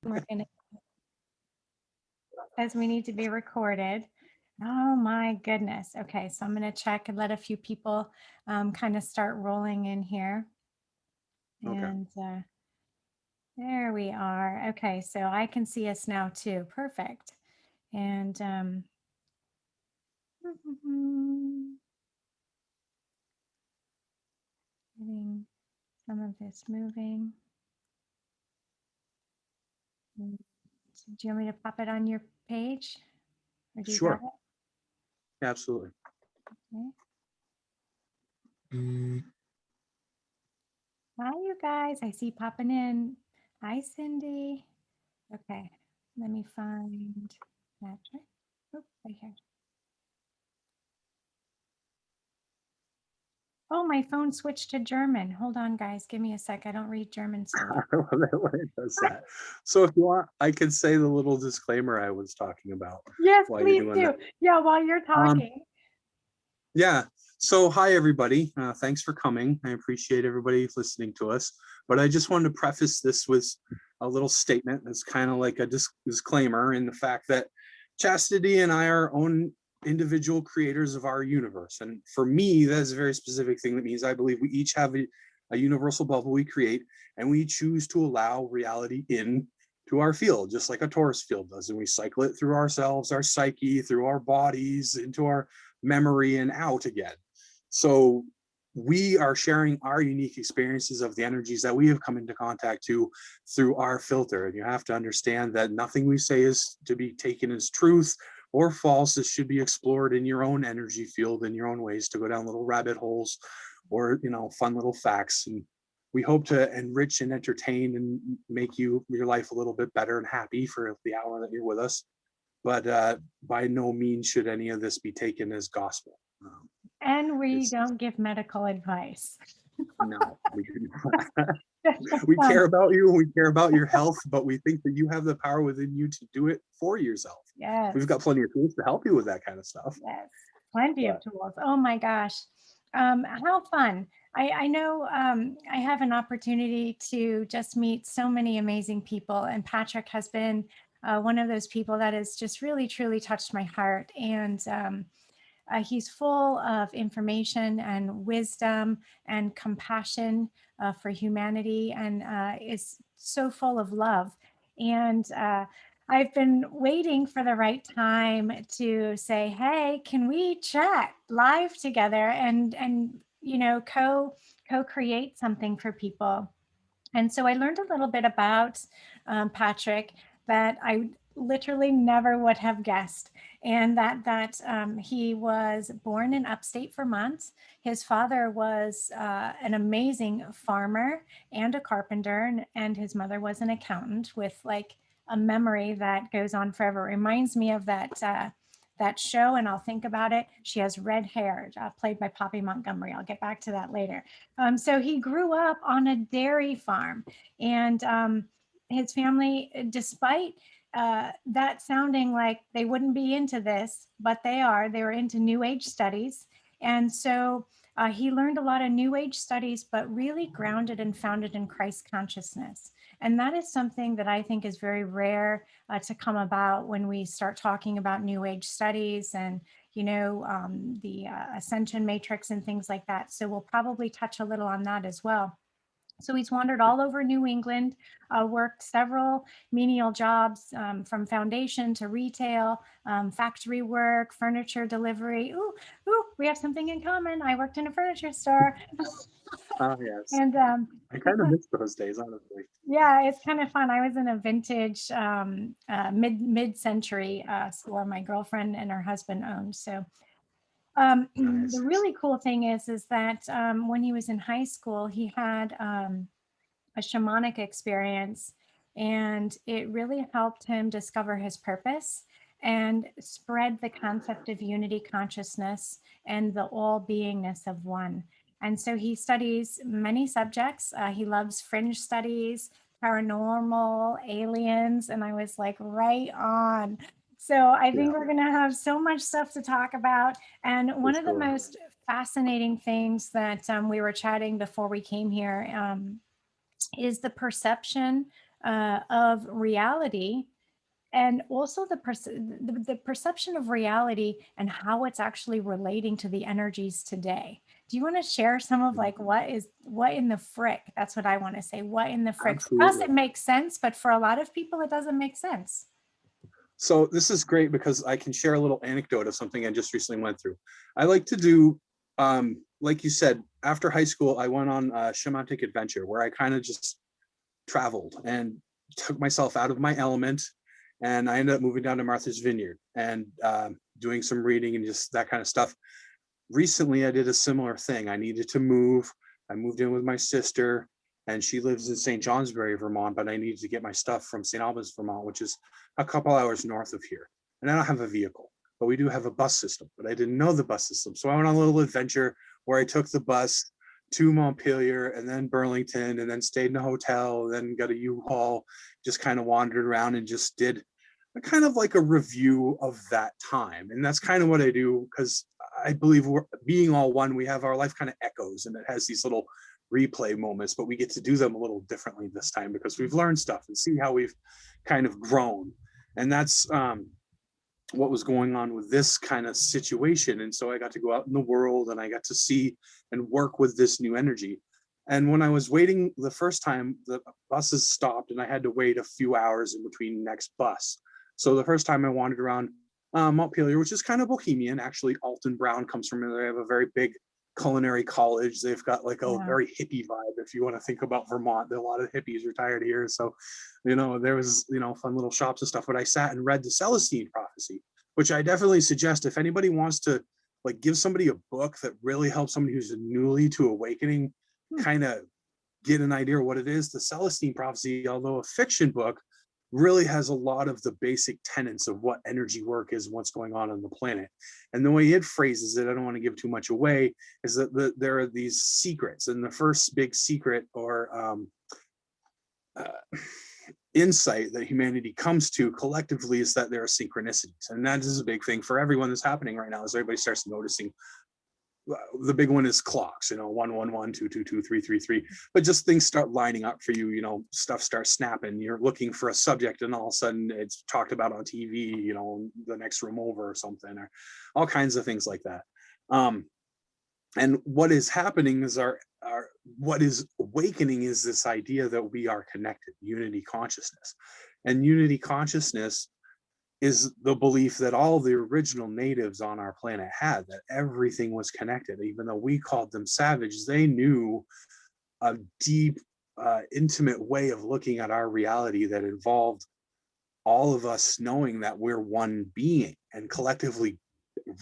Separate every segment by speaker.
Speaker 1: We're gonna, as we need to be recorded. Oh my goodness. Okay, so I'm gonna check and let a few people kind of start rolling in here.
Speaker 2: Okay.
Speaker 1: And there we are. Okay, so I can see us now too. Perfect. And getting some of this moving. So do you want me to pop it on your page? Or do you got
Speaker 2: Sure.
Speaker 1: it?
Speaker 2: Absolutely.
Speaker 1: Okay. Hi, you guys. I see popping in. Hi, Cindy. Okay, let me find Patrick. Oh, right here. Oh, my phone switched to German. Hold on, guys. Give me a sec. I don't read German so well.
Speaker 2: I love it when it does that. So if you want, I can say the little disclaimer I was talking about
Speaker 1: Yes,
Speaker 2: while you're
Speaker 1: please
Speaker 2: doing that.
Speaker 1: do. Yeah, while you're
Speaker 2: Um,
Speaker 1: talking.
Speaker 2: yeah. So hi everybody. Thanks for coming. I appreciate everybody listening to us. But I just wanted to preface this with a little statement that's kind of like a disclaimer in the fact that Chastity and I are our own individual creators of our universe. And for me, that's a very specific thing. That means I believe we each have a universal bubble we create, and we choose to allow reality in to our field, just like a torus field does. And we cycle it through ourselves, our psyche, through our bodies, into our memory and out again. So we are sharing our unique experiences of the energies that we have come into contact to through our filter. And you have to understand that nothing we say is to be taken as truth or false. It should be explored in your own energy field, in your own ways, to go down little rabbit holes or, fun little facts. And we hope to enrich and entertain and make your life a little bit better and happy for the hour that you're with us. But by no means should any of this be taken as gospel.
Speaker 1: And we
Speaker 2: It's
Speaker 1: don't give medical advice.
Speaker 2: no, we do not.
Speaker 1: Just for
Speaker 2: We
Speaker 1: fun.
Speaker 2: care about you, we care about your health, but we think that you have the power within you to do it for yourself. We've
Speaker 1: Yes.
Speaker 2: got plenty of tools to help you with that kind of stuff.
Speaker 1: Yes, plenty of
Speaker 2: But
Speaker 1: tools. Oh my gosh. How fun. I know I have an opportunity to just meet so many amazing people, and Patrick has been one of those people that has just really, truly touched my heart. And he's full of information and wisdom and compassion for humanity, and is so full of love. And I've been waiting for the right time to say, "Hey, can we chat live together and co-create something for people?" And so I learned a little bit about Patrick that I literally never would have guessed, and that he was born in upstate Vermont. His father was an amazing farmer and a carpenter, and his mother was an accountant with like a memory that goes on forever. It reminds me of that show, and I'll think about it. She has red hair, played by Poppy Montgomery. I'll get back to that later. So he grew up on a dairy farm, and his family, despite that sounding like they wouldn't be into this, but they are. They were into New Age studies. And so he learned a lot of New Age studies, but really grounded and founded in Christ consciousness. And that is something that I think is very rare to come about when we start talking about New Age studies and the ascension matrix and things like that. So we'll probably touch a little on that as well. So he's wandered all over New England, worked several menial jobs, from foundation to retail, factory work, furniture delivery. Ooh, we have something in common. I worked in a furniture store.
Speaker 2: yes,
Speaker 1: And
Speaker 2: I kind of miss those days, honestly.
Speaker 1: yeah, it's kind of fun. I was in a vintage mid-century store my girlfriend and her husband owned. So the
Speaker 2: Nice.
Speaker 1: really cool thing is that when he was in high school, he had a shamanic experience, and it really helped him discover his purpose and spread the concept of unity consciousness and the all beingness of one. And so he studies many subjects. He loves fringe studies, paranormal, aliens, and I was like, right on. So I think
Speaker 2: Yeah,
Speaker 1: we're going to have so much stuff to talk about. And
Speaker 2: for
Speaker 1: one of the
Speaker 2: sure.
Speaker 1: most fascinating things that we were chatting before we came here is the perception of reality, and also the perception of reality and how it's actually relating to the energies today. Do you want to share some of like what in the frick? That's what I want to say. What in the frick? For us,
Speaker 2: Absolutely.
Speaker 1: it makes sense, but for a lot of people, it doesn't make sense.
Speaker 2: So this is great because I can share a little anecdote of something I just recently went through. I like to do, like you said, after high school, I went on a shamanic adventure where I kind of just traveled and took myself out of my element. And I ended up moving down to Martha's Vineyard and doing some reading and just that kind of stuff. Recently, I did a similar thing. I needed to move. I moved in with my sister, and she lives in St. Johnsbury, Vermont, but I needed to get my stuff from St. Albans, Vermont, which is a couple hours north of here. And I don't have a vehicle, but we do have a bus system, but I didn't know the bus system. So I went on a little adventure where I took the bus to Montpelier and then Burlington and then stayed in a hotel, then got a U-Haul, just kind of wandered around and just did a kind of like a review of that time. And that's kind of what I do because I believe we're being all one. We have our life kind of echoes and it has these little replay moments, but we get to do them a little differently this time because we've learned stuff and see how we've kind of grown. And that's what was going on with this kind of situation. And so I got to go out in the world and I got to see and work with this new energy. And when I was waiting the first time, the buses stopped and I had to wait a few hours in between next bus. So the first time I wandered around Montpelier, which is kind of bohemian. Actually, Alton Brown comes from there. They have a very big culinary college. They've got like a
Speaker 1: Yeah.
Speaker 2: very hippie vibe. If you want to think about Vermont, there are a lot of hippies retired here. So, there was, fun little shops and stuff. But I sat and read the Celestine prophecy, which I definitely suggest if anybody wants to like give somebody a book that really helps somebody who's newly to awakening,
Speaker 1: Hmm.
Speaker 2: kind of get an idea of what it is. The Celestine prophecy, although a fiction book, really has a lot of the basic tenets of what energy work is and what's going on the planet. And the way it phrases it, I don't want to give too much away, is that there are these secrets. And the first big secret or uh, insight that humanity comes to collectively is that there are synchronicities. And that is a big thing for everyone that's happening right now as everybody starts noticing. The big one is clocks, 111, 222, 333. But just things start lining up for you, stuff starts snapping. You're looking for a subject and all of a sudden it's talked about on TV, the next room over or something, or all kinds of things like that. And what is happening is our what is awakening is this idea that we are connected, unity consciousness. And unity consciousness is the belief that all the original natives on our planet had, that everything was connected. Even though we called them savage, they knew a deep, intimate way of looking at our reality that involved all of us knowing that we're one being and collectively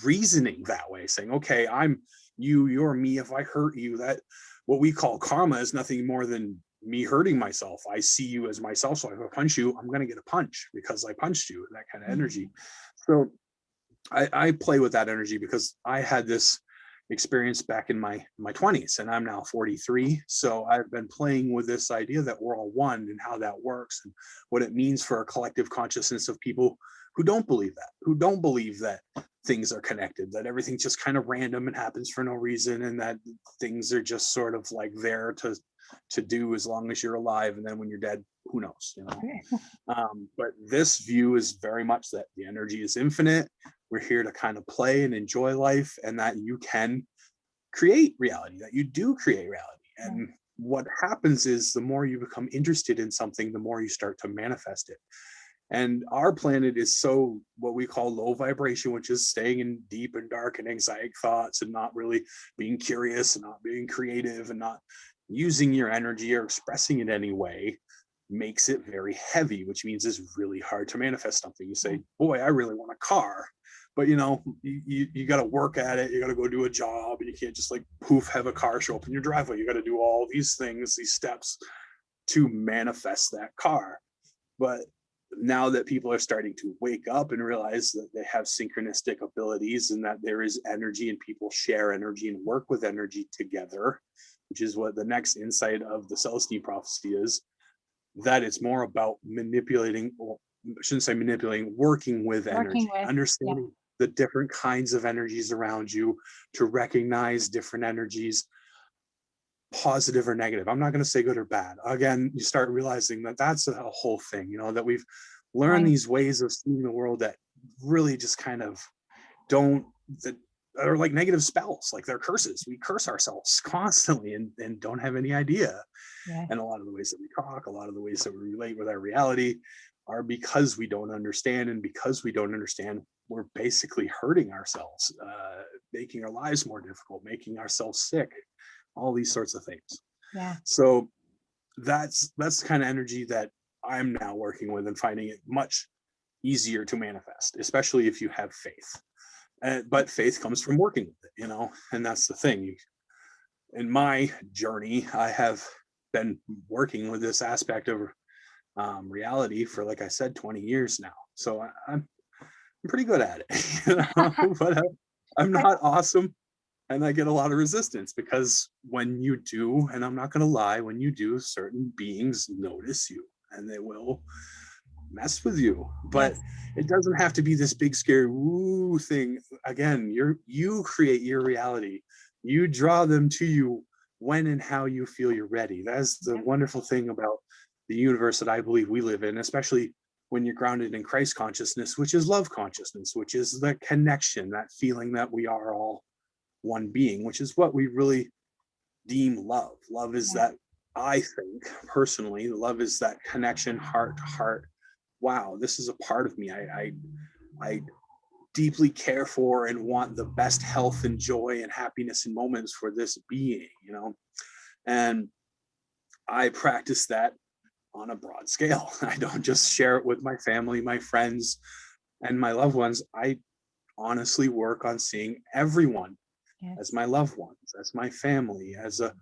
Speaker 2: reasoning that way, saying, okay, I'm you, you're me. If I hurt you, that what we call karma is nothing more than me hurting myself. I see you as myself. So if I punch you, I'm going to get a punch because I punched you, that kind of energy. So I play with that energy because I had this experience back in my 20s and I'm now 43. So I've been playing with this idea that we're all one and how that works and what it means for a collective consciousness of people who don't believe that, who don't believe that things are connected, that everything's just kind of random and happens for no reason, and that things are just sort of like there to do as long as you're alive, and then when you're dead, who knows, but this view is very much that the energy is infinite. We're here to kind of play and enjoy life, and that you can create reality, that you do create reality. And what happens is the more you become interested in something, the more you start to manifest it. And our planet is so what we call low vibration, which is staying in deep and dark and anxiety thoughts and not really being curious and not being creative and not using your energy or expressing it any way, makes it very heavy, which means it's really hard to manifest something. You say, boy, I really want a car. But you got to work at it. You got to go do a job. And you can't just like poof, have a car show up in your driveway. You got to do all these things, these steps to manifest that car. But now that people are starting to wake up and realize that they have synchronistic abilities and that there is energy and people share energy and work with energy together, which is what the next insight of the Celestine prophecy is, that it's more about manipulating, well, I shouldn't say manipulating, working with
Speaker 1: Working
Speaker 2: energy,
Speaker 1: with, yeah.
Speaker 2: understanding the different kinds of energies around you, to recognize different energies, positive or negative. I'm not going to say good or bad. Again, you start realizing that that's a whole thing, that we've learned
Speaker 1: Right.
Speaker 2: these ways of seeing the world that really just kind of don't, that are like negative spells, like they're curses. We curse ourselves constantly and don't have any idea.
Speaker 1: Yeah.
Speaker 2: And a lot of the ways that we talk, a lot of the ways that we relate with our reality are because we don't understand. And because we don't understand, we're basically hurting ourselves, making our lives more difficult, making ourselves sick, all these sorts of things.
Speaker 1: Yeah.
Speaker 2: So that's the kind of energy that I'm now working with and finding it much easier to manifest, especially if you have faith. But faith comes from working with it, and that's the thing. In my journey, I have been working with this aspect of reality for, like I said, 20 years now. So I'm pretty good at it, but I'm
Speaker 1: I,
Speaker 2: not awesome. And I get a lot of resistance because when you do, and I'm not going to lie, when you do, certain beings notice you and they will mess with you. But
Speaker 1: yes.
Speaker 2: it doesn't have to be this big scary woo thing. Again, you create your reality. You draw them to you when and how you feel you're ready. That's the
Speaker 1: Yep.
Speaker 2: wonderful thing about the universe that I believe we live in, especially when you're grounded in Christ consciousness, which is love consciousness, which is the connection, that feeling that we are all one being, which is what we really deem love. Love is
Speaker 1: Yeah.
Speaker 2: that, I think personally, love is that connection, heart to heart. Wow, this is a part of me. I deeply care for and want the best health and joy and happiness and moments for this being. And I practice that on a broad scale. I don't just share it with my family, my friends, and my loved ones. I honestly work on seeing everyone as
Speaker 1: Yes.
Speaker 2: my loved ones, as my family, as a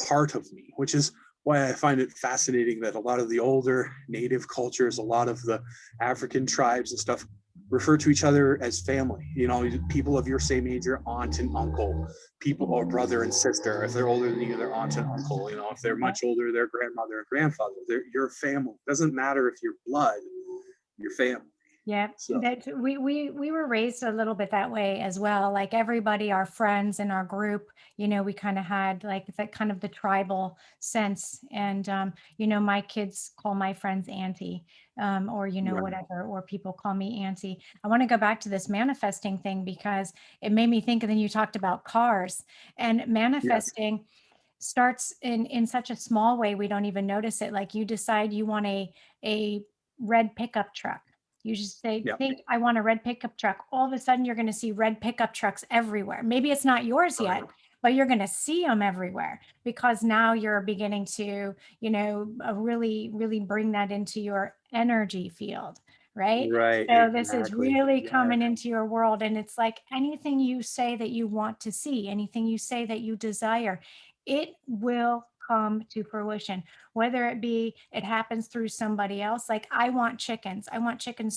Speaker 2: part of me, which is why I find it fascinating that a lot of the older native cultures, a lot of the African tribes and stuff refer to each other as family. People of your same age, your aunt and uncle, people or brother and sister. If they're older than you, their aunt and uncle. If they're
Speaker 1: Yeah.
Speaker 2: much older, their grandmother and grandfather. They're your family. It doesn't matter if you're blood, your family.
Speaker 1: Yeah,
Speaker 2: So
Speaker 1: that we were raised a little bit that way as well. Like everybody, our friends in our group, we kind of had like that kind of the tribal sense. And my kids call my friends auntie, or
Speaker 2: right.
Speaker 1: whatever, or people call me auntie. I want to go back to this manifesting thing because it made me think. And then you talked about cars and
Speaker 2: Yes.
Speaker 1: manifesting starts in such a small way we don't even notice it. Like you decide you want a red pickup truck. You just say,
Speaker 2: Yeah.
Speaker 1: think I want a red pickup truck. All of a sudden you're going to see red pickup trucks everywhere. Maybe it's not yours
Speaker 2: Right.
Speaker 1: yet, but you're going to see them everywhere because now you're beginning to, really, really bring that into your energy field, right?
Speaker 2: Right.
Speaker 1: So this is
Speaker 2: Exactly.
Speaker 1: really
Speaker 2: Yeah.
Speaker 1: coming into your world. And it's like anything you say that you want to see, anything you say that you desire, it will come to fruition, whether it be it happens through somebody else. Like I want chickens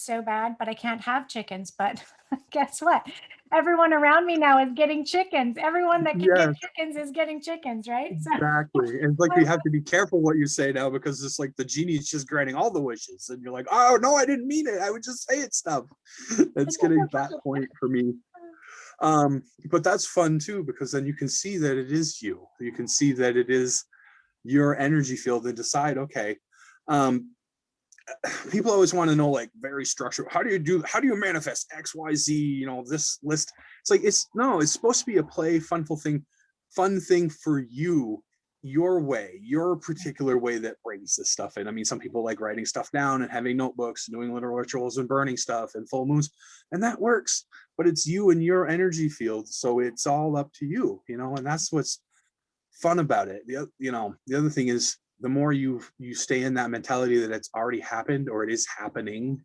Speaker 1: so bad, but I can't have chickens. But guess what, everyone around me now is getting chickens. Everyone that can get
Speaker 2: Yes.
Speaker 1: chickens is getting chickens, right? So
Speaker 2: Exactly. And it's like
Speaker 1: I
Speaker 2: you have to be careful what you say now because it's like the genie is just granting all the wishes. And you're like, oh, no, I didn't mean it. I would just say it stuff. It's getting to that point for me. But that's fun too, because then you can see that it is you. You can see that it is your energy field and decide, okay, um, people always want to know like very structured, how do you manifest XYZ, this list. It's like, it's supposed to be a play fun thing for you, your way, your particular way that brings this stuff in. I mean, some people like writing stuff down and having notebooks and doing little rituals and burning stuff and full moons, and that works, but it's you and your energy field, so it's all up to you, and that's what's fun about it. The other thing is, the more you stay in that mentality that it's already happened or it is happening,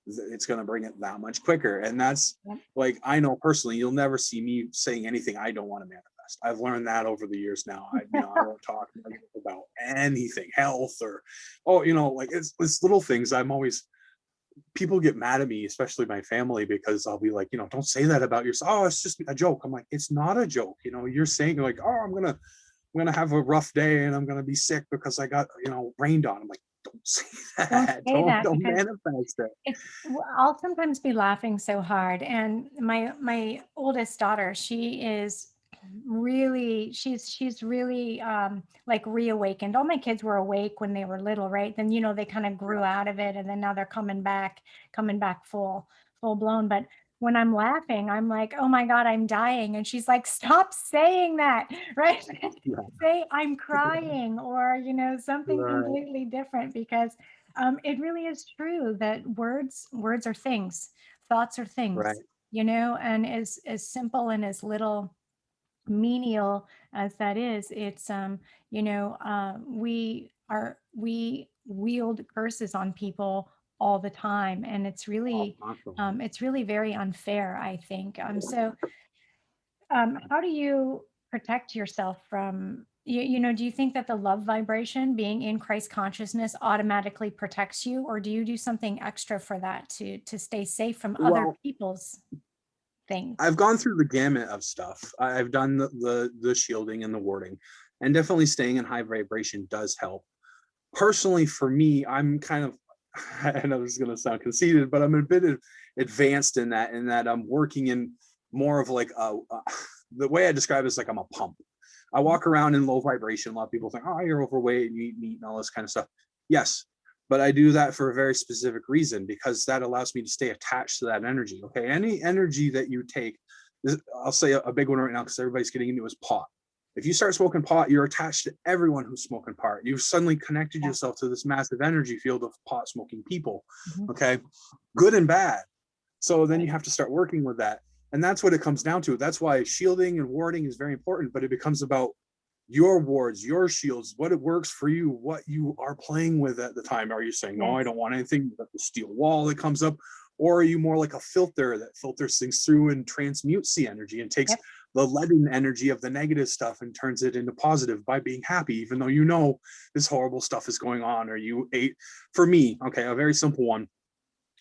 Speaker 2: it's going to bring it that much quicker. And that's,
Speaker 1: Yep.
Speaker 2: like, I know personally, you'll never see me saying anything I don't want to manifest. I've learned that over the years now. I won't talk about anything, health or, like it's little things. I'm always, people get mad at me, especially my family, because I'll be like, don't say that about yourself. Oh, it's just a joke. I'm like, it's not a joke. You're saying like, oh, I'm gonna have a rough day and I'm gonna be sick because I got, rained on. I'm like, don't say
Speaker 1: Don't
Speaker 2: that.
Speaker 1: say that
Speaker 2: Don't
Speaker 1: because
Speaker 2: manifest it.
Speaker 1: I'll sometimes be laughing so hard. And my oldest daughter, she is really, she's really like reawakened. All my kids were awake when they were little, right? Then, they kind of grew out of it, and then now they're coming back full blown. But when I'm laughing, I'm like, oh my God, I'm dying. And she's like, stop saying that, right?
Speaker 2: Yeah.
Speaker 1: Say I'm crying, or something
Speaker 2: Right.
Speaker 1: completely different, because it really is true that words are things, thoughts are
Speaker 2: Right.
Speaker 1: things, and as simple and as little menial as that is, it's we wield curses on people all the time, and
Speaker 2: Oh, constantly.
Speaker 1: it's really very unfair, I think. So how do you protect yourself from, do you think that the love vibration, being in Christ consciousness, automatically protects you, or do you do something extra for that to stay safe from other
Speaker 2: Well,
Speaker 1: people's things?
Speaker 2: I've gone through the gamut of stuff. I've done the shielding and the warding, and definitely staying in high vibration does help. Personally, for me, I'm kind of, I know this is going to sound conceited, but I'm a bit advanced in that I'm working in more of like the way I describe it is like I'm a pump. I walk around in low vibration. A lot of people think, oh, you're overweight and you eat meat and all this kind of stuff. Yes, but I do that for a very specific reason, because that allows me to stay attached to that energy. Okay, any energy that you take, I'll say a big one right now because everybody's getting into is pot. If you start smoking pot, you're attached to everyone who's smoking pot. You've suddenly connected
Speaker 1: Yeah.
Speaker 2: yourself to this massive energy field of pot smoking people.
Speaker 1: Mhm.
Speaker 2: Okay, good and bad. So then
Speaker 1: Right.
Speaker 2: you have to start working with that. And that's what it comes down to. That's why shielding and warding is very important, but it becomes about your wards, your shields, what it works for you, what you are playing with at the time. Are you saying, no, I
Speaker 1: Yes.
Speaker 2: don't want anything but the steel wall that comes up? Or are you more like a filter that filters things through and transmutes the energy and takes
Speaker 1: Yep.
Speaker 2: the leaden energy of the negative stuff and turns it into positive by being happy, even though you know this horrible stuff is going on, or you ate? For me, okay, a very simple one.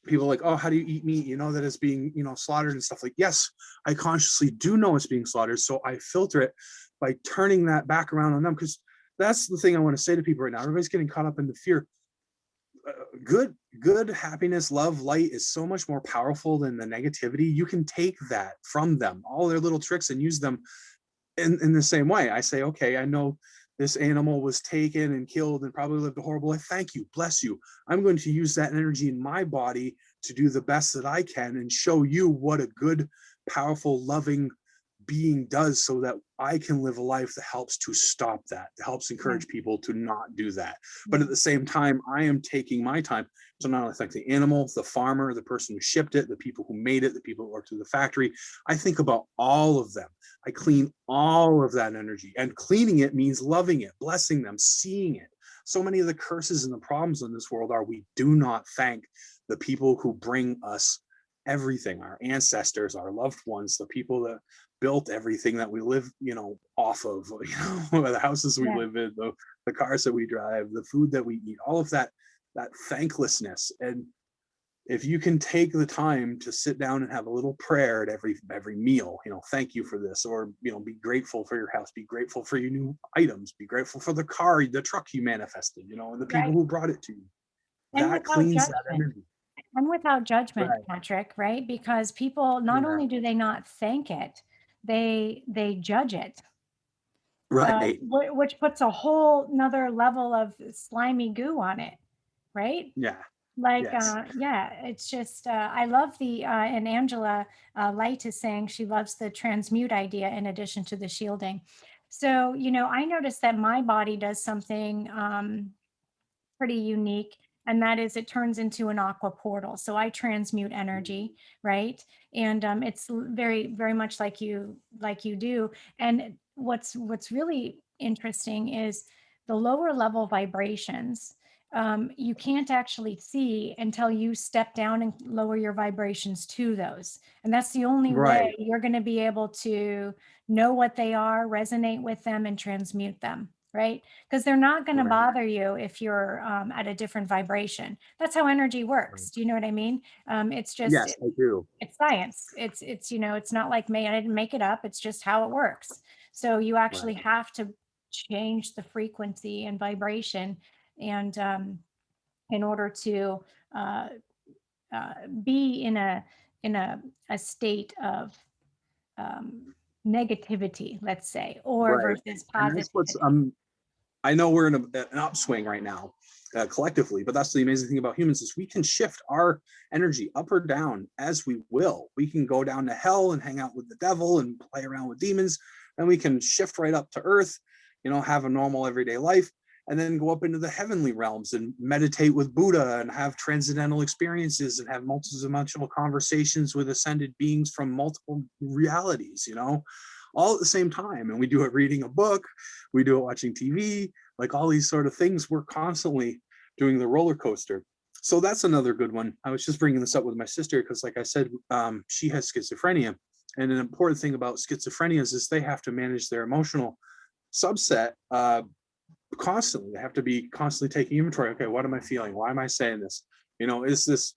Speaker 2: People are like, oh, how do you eat meat? You know that it's being, slaughtered and stuff. Like, yes, I consciously do know it's being slaughtered. So I filter it by turning that back around on them. Because that's the thing I want to say to people right now. Everybody's getting caught up in the fear. Good happiness, love, light is so much more powerful than the negativity. You can take that from them, all their little tricks, and use them in the same way. I say, okay, I know this animal was taken and killed and probably lived a horrible life. Thank you, bless you. I'm going to use that energy in my body to do the best that I can and show you what a good, powerful, loving being does, so that I can live a life that helps to stop that, that helps
Speaker 1: Yeah.
Speaker 2: encourage people to not do that. But
Speaker 1: Yeah.
Speaker 2: at the same time, I am taking my time to not only thank the animal, the farmer, the person who shipped it, the people who made it, the people who worked at the factory. I think about all of them. I clean all of that energy, and cleaning it means loving it, blessing them, seeing it. So many of the curses and the problems in this world are we do not thank the people who bring us everything, our ancestors, our loved ones, the people that built everything that we live, off of, the houses we
Speaker 1: Yeah.
Speaker 2: live in, the cars that we drive, the food that we eat, all of that thanklessness. And if you can take the time to sit down and have a little prayer at every meal, thank you for this, or be grateful for your house, be grateful for your new items, be grateful for the truck you manifested, and the people
Speaker 1: Right.
Speaker 2: who brought it to you.
Speaker 1: And
Speaker 2: That
Speaker 1: without
Speaker 2: cleans that
Speaker 1: judgment.
Speaker 2: energy.
Speaker 1: And without judgment,
Speaker 2: Right.
Speaker 1: Patrick, right? Because people, not
Speaker 2: Yeah.
Speaker 1: only do they not thank it, they judge it,
Speaker 2: Right.
Speaker 1: which puts a whole nother level of slimy goo on it, right?
Speaker 2: Yeah.
Speaker 1: Like,
Speaker 2: Yes.
Speaker 1: yeah, it's just, I love and Angela Light is saying she loves the transmute idea in addition to the shielding. So, I noticed that my body does something pretty unique, and that is it turns into an aqua portal. So I transmute energy, right? And it's very much like you do. And what's really interesting is the lower level vibrations. You can't actually see until you step down and lower your vibrations to those. And that's the only way
Speaker 2: Right.
Speaker 1: you're going to be able to know what they are, resonate with them, and transmute them, right? Because they're not going to
Speaker 2: Right.
Speaker 1: bother you if you're at a different vibration. That's how energy
Speaker 2: Right.
Speaker 1: works. Do you know what I mean? It's just
Speaker 2: Yes, I do.
Speaker 1: it's science. It's not like I didn't make it up. It's just how it works. So you actually
Speaker 2: Right.
Speaker 1: have to change the frequency and vibration, and in order to uh, be in a state of negativity, let's say, or
Speaker 2: Right.
Speaker 1: versus
Speaker 2: And that's what's
Speaker 1: positivity.
Speaker 2: I know we're in an upswing right now, collectively, but that's the amazing thing about humans is we can shift our energy up or down as we will. We can go down to hell and hang out with the devil and play around with demons, and we can shift right up to earth, have a normal everyday life, and then go up into the heavenly realms and meditate with Buddha and have transcendental experiences and have multidimensional conversations with ascended beings from multiple realities, all at the same time. And we do it reading a book, we do it watching TV, like all these sort of things. We're constantly doing the roller coaster. So that's another good one. I was just bringing this up with my sister because, like I said, she has schizophrenia. And an important thing about schizophrenia is they have to manage their emotional subset constantly. They have to be constantly taking inventory. Okay, what am I feeling? Why am I saying this? Is this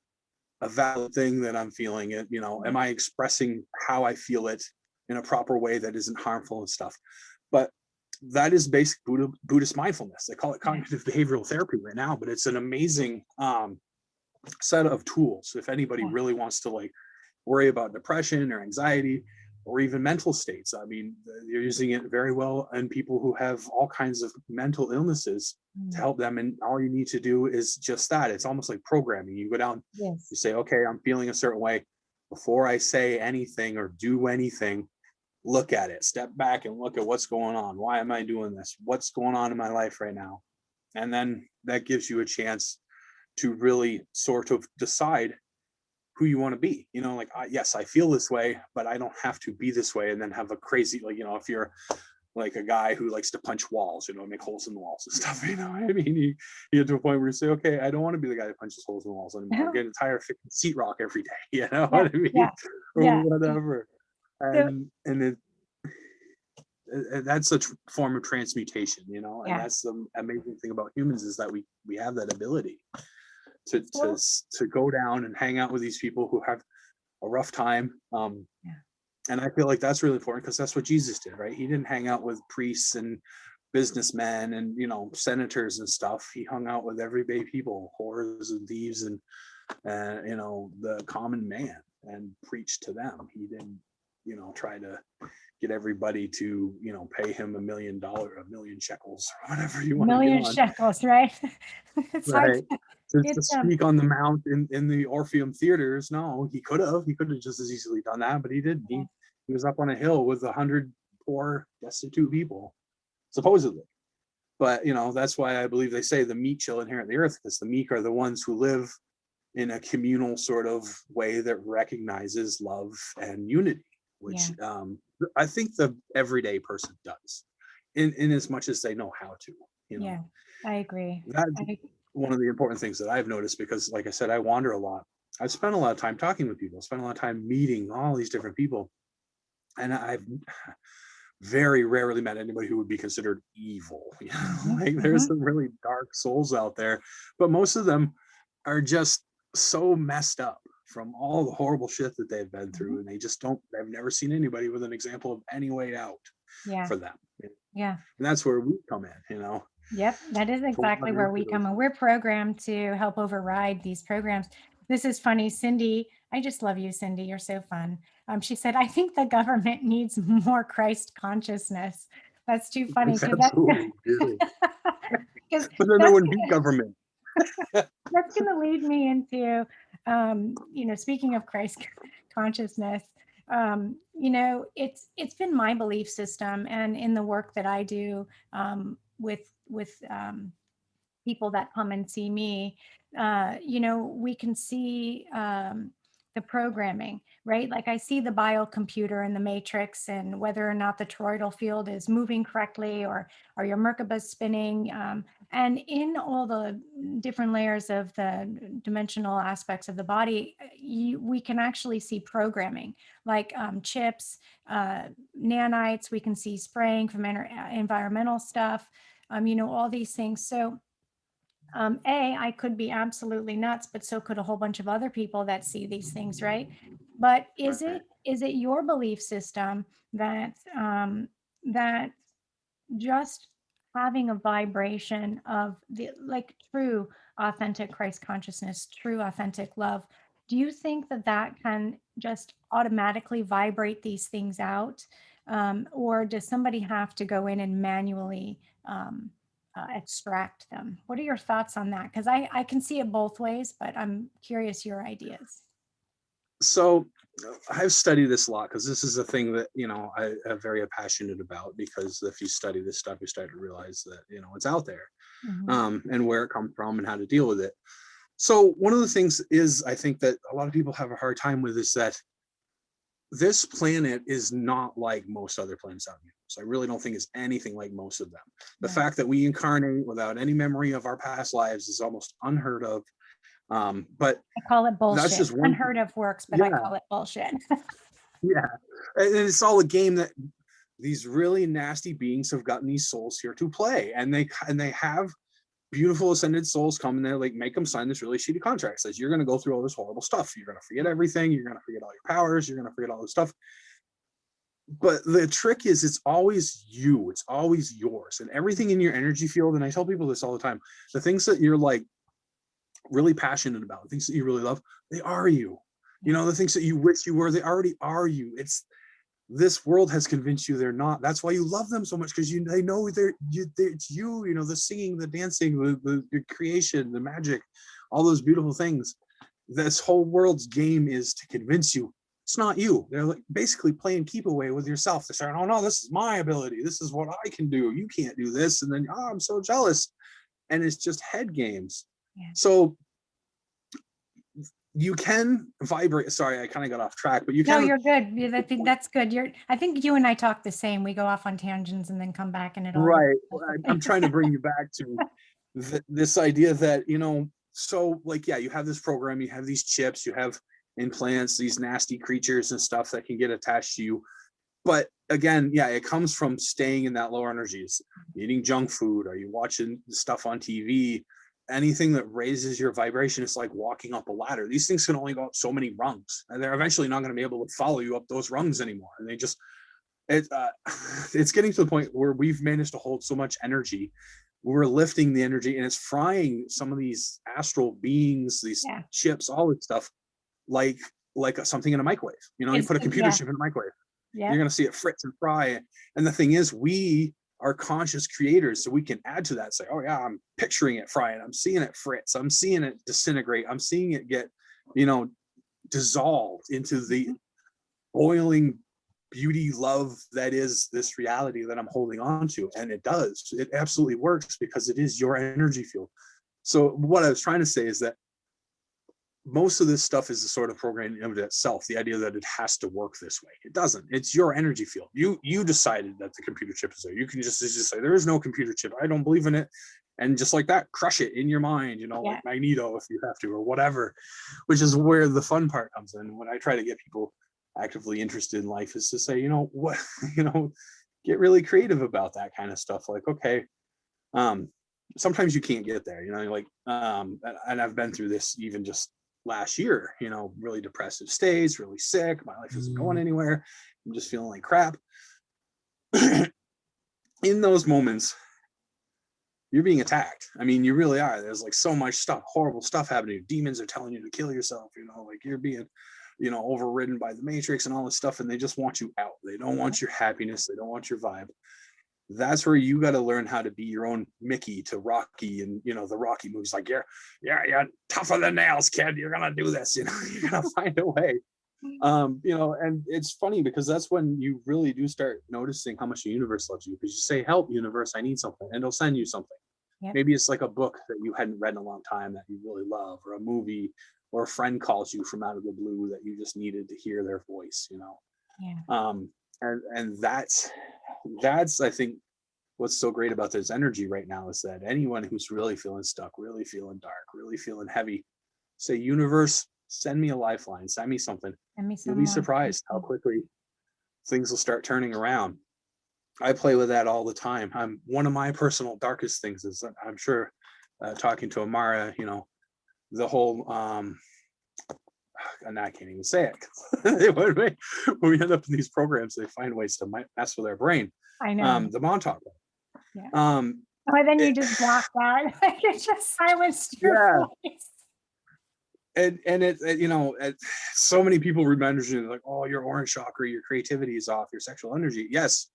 Speaker 2: a valid thing that I'm feeling it? Am I expressing how I feel it in a proper way that isn't harmful and stuff? But that is basic Buddhist mindfulness. They call it
Speaker 1: Yeah.
Speaker 2: cognitive behavioral therapy right now, but it's an amazing set of tools if anybody
Speaker 1: Yeah.
Speaker 2: really wants to like worry about depression or anxiety or even mental states. I mean, you're using it very well in people who have all kinds of mental illnesses to
Speaker 1: Mm.
Speaker 2: help them. And all you need to do is just that. It's almost like programming. You go down, you
Speaker 1: Yes.
Speaker 2: say, okay, I'm feeling a certain way. Before I say anything or do anything, look at it, step back and look at what's going on. Why am I doing this? What's going on in my life right now? And then that gives you a chance to really sort of decide who you want to be. Like, yes, I feel this way, but I don't have to be this way and then have a crazy, like, if you're like a guy who likes to punch walls, make holes in the walls and stuff, I mean, you get to a point where you say, okay, I don't want to be the guy that punches holes in the walls anymore. I'm getting tired of fixing sheetrock every day, you know
Speaker 1: Yeah.
Speaker 2: what I mean?
Speaker 1: Yeah.
Speaker 2: Or
Speaker 1: Yeah.
Speaker 2: whatever.
Speaker 1: So
Speaker 2: And that's a form of transmutation, and
Speaker 1: yeah.
Speaker 2: that's the amazing thing about humans is that we have that ability to to
Speaker 1: So
Speaker 2: to go down and hang out with these people who have a rough time.
Speaker 1: yeah.
Speaker 2: And I feel like that's really important because that's what Jesus did, right? He didn't hang out with priests and businessmen and senators and stuff. He hung out with everyday people, whores and thieves and the common man, and preached to them. He didn't try to get everybody to pay him $1 million shekels or whatever you want to get
Speaker 1: Million
Speaker 2: on,
Speaker 1: shekels, right? It's hard
Speaker 2: right?
Speaker 1: to,
Speaker 2: To
Speaker 1: it's
Speaker 2: speak on the mount in the Orpheum theaters. No, he could have just as easily done that, but he didn't. He was up on a hill with 100 poor destitute people, supposedly. But that's why I believe they say the meek shall inherit the earth, because the meek are the ones who live in a communal sort of way that recognizes love and unity, which
Speaker 1: yeah.
Speaker 2: I think the everyday person does, in as much as they know how to. You know,
Speaker 1: Yeah. I agree.
Speaker 2: that's
Speaker 1: I
Speaker 2: one of the important things that I've noticed because, like I said, I wander a lot. I've spent a lot of time talking with people, spent a lot of time meeting all these different people, and I've very rarely met anybody who would be considered evil.
Speaker 1: Mhm.
Speaker 2: Like there's
Speaker 1: Mhm.
Speaker 2: some really dark souls out there, but most of them are just so messed up from all the horrible shit that they've been through,
Speaker 1: Mhm.
Speaker 2: and they've never seen anybody with an example of any way out
Speaker 1: Yeah.
Speaker 2: for them. And
Speaker 1: Yeah.
Speaker 2: that's where we come in,
Speaker 1: Yep, that is
Speaker 2: to
Speaker 1: exactly
Speaker 2: wander
Speaker 1: where
Speaker 2: into
Speaker 1: we
Speaker 2: those.
Speaker 1: come in. We're programmed to help override these programs. This is funny. Cindy, I just love you, Cindy. You're so fun. She said, I think the government needs more Christ consciousness. That's too funny
Speaker 2: It's
Speaker 1: because that's
Speaker 2: absolutely true.
Speaker 1: because
Speaker 2: But then there
Speaker 1: that's
Speaker 2: wouldn't be government.
Speaker 1: that's going to lead me into, speaking of Christ consciousness, it's been my belief system, and in the work that I do with people that come and see me, we can see the programming, right? Like I see the biocomputer in the matrix and whether or not the toroidal field is moving correctly or your Merkaba spinning. And in all the different layers of the dimensional aspects of the body, we can actually see programming like chips, nanites, we can see spraying from environmental stuff, all these things. So I could be absolutely nuts, but so could a whole bunch of other people that see these things, right? But is
Speaker 2: Right.
Speaker 1: it your belief system that just having a vibration of the like true authentic Christ consciousness, true authentic love, do you think that that can just automatically vibrate these things out? or does somebody have to go in and manually extract them? What are your thoughts on that? Because I can see it both ways, but I'm curious your ideas.
Speaker 2: So I've studied this a lot because this is a thing that, I am very passionate about, because if you study this stuff, you start to realize that, it's out there, and where it comes from and how to deal with it. So one of the things is, I think that a lot of people have a hard time with, is that this planet is not like most other planets out in the universe. I really don't think it's anything like most of them. The fact that we incarnate without any memory of our past lives is almost unheard of. But
Speaker 1: I call it
Speaker 2: that's
Speaker 1: bullshit.
Speaker 2: just one.
Speaker 1: Unheard of works, but I
Speaker 2: Yeah,
Speaker 1: call it bullshit.
Speaker 2: yeah, and it's all a game that these really nasty beings have gotten these souls here to play, and they have beautiful ascended souls come and they like make them sign this really shitty contract. Says you're going to go through all this horrible stuff. You're going to forget everything. You're going to forget all your powers. You're going to forget all this stuff. But the trick is, it's always you. It's always yours, and everything in your energy field. And I tell people this all the time: the things that you're like really passionate about, the things that you really love, they are you. The things that you wish you were, they already are you. It's this world has convinced you they're not. That's why you love them so much, because they know it's you. The singing, the dancing, the creation, the magic, all those beautiful things. This whole world's game is to convince you it's not you. They're like basically playing keep away with yourself. They're saying, oh no, this is my ability, this is what I can do, you can't do this. And then, oh, I'm so jealous. And it's just head games. So you can vibrate. Sorry, I kind of got off track, but you can.
Speaker 1: No, you're good. I think that's good. I think you and I talk the same. We go off on tangents and then come back and it all.
Speaker 2: Right. I'm trying to bring you back to this idea that, so like, yeah, you have this program, you have these chips, you have implants, these nasty creatures and stuff that can get attached to you. But again, yeah, it comes from staying in that lower energies, eating junk food. Are you watching stuff on TV? Anything that raises your vibration is like walking up a ladder. These things can only go up so many rungs, and they're eventually not going to be able to follow you up those rungs anymore. And they just, it's getting to the point where we've managed to hold so much energy. We're lifting the energy, and it's frying some of these astral beings, these chips, all this stuff, like something in a microwave. You put a computer chip in a microwave. You're going to see it fritz and fry. And the thing is, we are conscious creators, so we can add to that. Say, oh yeah, I'm picturing it frying. I'm seeing it fritz. I'm seeing it disintegrate. I'm seeing it get, dissolved into the boiling beauty, love that is this reality that I'm holding on to. And it does. It absolutely works, because it is your energy field. So what I was trying to say is that most of this stuff is a sort of program of itself. The idea that it has to work this way, it doesn't. It's your energy field. You decided that the computer chip is there. You can just say there is no computer chip, I don't believe in it, and just like that, crush it in your mind, like Magneto, if you have to, or whatever. Which is where the fun part comes in. When I try to get people actively interested in life, is to say, what, get really creative about that kind of stuff. Like, okay, sometimes you can't get there, and I've been through this even just last year, really depressive states, really sick. My life isn't going anywhere. I'm just feeling like crap. In those moments, you're being attacked. I mean, you really are. There's like so much stuff, horrible stuff happening. Demons are telling you to kill yourself, like you're being, overridden by the Matrix and all this stuff. And they just want you out. They don't want your happiness. They don't want your vibe. That's where you got to learn how to be your own Mickey to Rocky, and the Rocky movies, like you're tougher than nails, kid. You're gonna do this. You're gonna find a way. And it's funny, because that's when you really do start noticing how much the universe loves you, because you say, help, universe, I need something, and it'll send you something. Maybe it's like a book that you hadn't read in a long time that you really love, or a movie, or a friend calls you from out of the blue that you just needed to hear their voice. And that's I think what's so great about this energy right now, is that anyone who's really feeling stuck, really feeling dark, really feeling heavy, say, universe, send me a lifeline, send me something. You'll be surprised how quickly things will start turning around. I play with that all the time. One of my personal darkest things is, I'm sure, talking to Amara, the whole and I can't even say it. When we end up in these programs, they find ways to mess with our brain.
Speaker 1: I know.
Speaker 2: The Montauk.
Speaker 1: Then you just block that. You just silenced your voice.
Speaker 2: and so many people remember you like, oh, your orange chakra, your creativity is off, your sexual energy. Yes,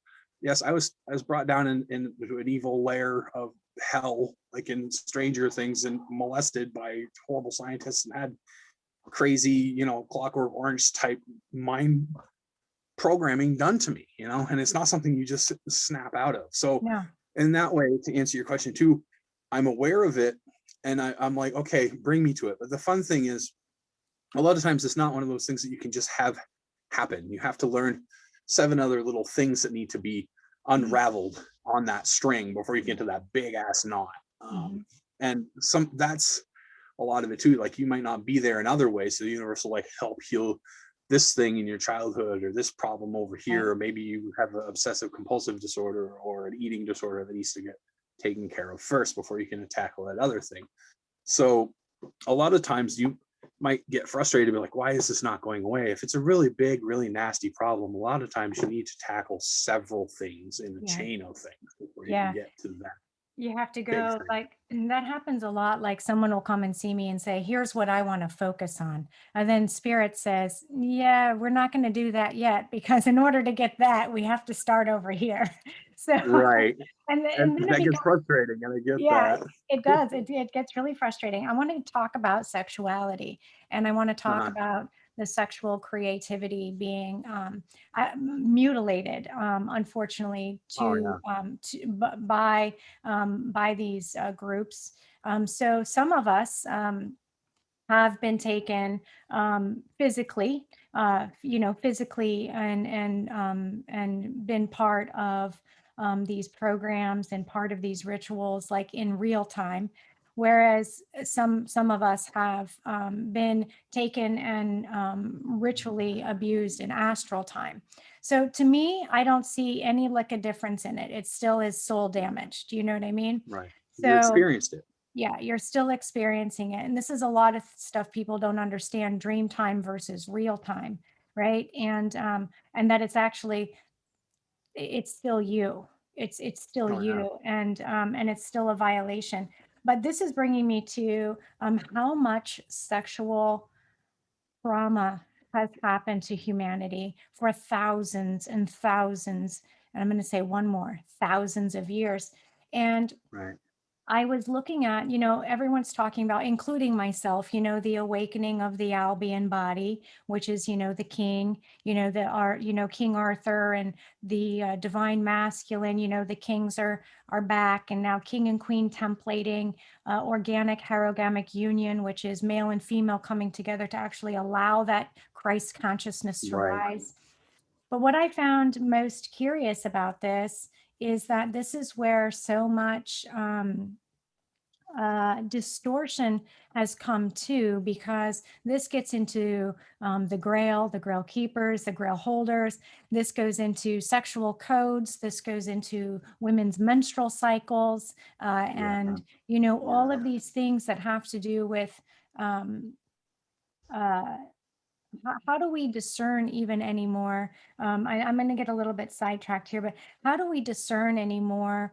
Speaker 2: I was brought down into an evil layer of hell, like in Stranger Things, and molested by horrible scientists, and had crazy, Clockwork Orange type mind programming done to me, and it's not something you just snap out of. So
Speaker 1: No.
Speaker 2: in that way, to answer your question too, I'm aware of it, and I'm like, okay, bring me to it. But the fun thing is, a lot of times it's not one of those things that you can just have happen. You have to learn 7 other little things that need to be unraveled on that string before you get to that big ass knot. And that's a lot of it too. Like, you might not be there in other ways, so the universe will like help heal this thing in your childhood, or this problem over here, or maybe you have an obsessive compulsive disorder or an eating disorder that needs to get taken care of first before you can tackle that other thing. So a lot of times you might get frustrated and be like, why is this not going away? If it's a really big, really nasty problem, a lot of times you need to tackle several things in a
Speaker 1: Yeah.
Speaker 2: chain of things before you
Speaker 1: Yeah.
Speaker 2: can get to that
Speaker 1: You have to
Speaker 2: big
Speaker 1: go
Speaker 2: thing.
Speaker 1: like, and that happens a lot. Like someone will come and see me and say, here's what I want to focus on. And then spirit says, yeah, we're not going to do that yet, because in order to get that, we have to start over here. So,
Speaker 2: Right.
Speaker 1: and
Speaker 2: And
Speaker 1: then it
Speaker 2: that gets
Speaker 1: becomes,
Speaker 2: frustrating, and I get
Speaker 1: yeah,
Speaker 2: that.
Speaker 1: it does. It gets really frustrating. I want to talk about sexuality, and I want to talk
Speaker 2: Uh-huh.
Speaker 1: about the sexual creativity being mutilated, unfortunately,
Speaker 2: Oh yeah.
Speaker 1: by these groups. So some of us have been taken physically, physically, and been part of these programs and part of these rituals, like in real time. Whereas some of us have been taken and ritually abused in astral time. So to me, I don't see any like a difference in it. It still is soul damage. Do you know what I mean?
Speaker 2: Right. You
Speaker 1: So
Speaker 2: experienced it.
Speaker 1: yeah, you're still experiencing it. And this is a lot of stuff people don't understand: dream time versus real time, right? And that it's actually, it's still you. It's still
Speaker 2: Oh yeah.
Speaker 1: you, and it's still a violation. But this is bringing me to how much sexual trauma has happened to humanity for thousands and thousands, and I'm going to say one more, thousands of years. And
Speaker 2: Right.
Speaker 1: I was looking at, everyone's talking about, including myself, the awakening of the Albion body, which is, the king, King Arthur, and the divine masculine, the kings are back, and now king and queen templating, organic herogamic union, which is male and female coming together to actually allow that Christ consciousness to
Speaker 2: Right.
Speaker 1: rise. But what I found most curious about this is that this is where so much distortion has come too, because this gets into the Grail keepers, the Grail holders. This goes into sexual codes. This goes into women's menstrual cycles,
Speaker 2: Yeah.
Speaker 1: and all of these things that have to do with um, uh, how do we discern even anymore? I'm going to get a little bit sidetracked here, but how do we discern anymore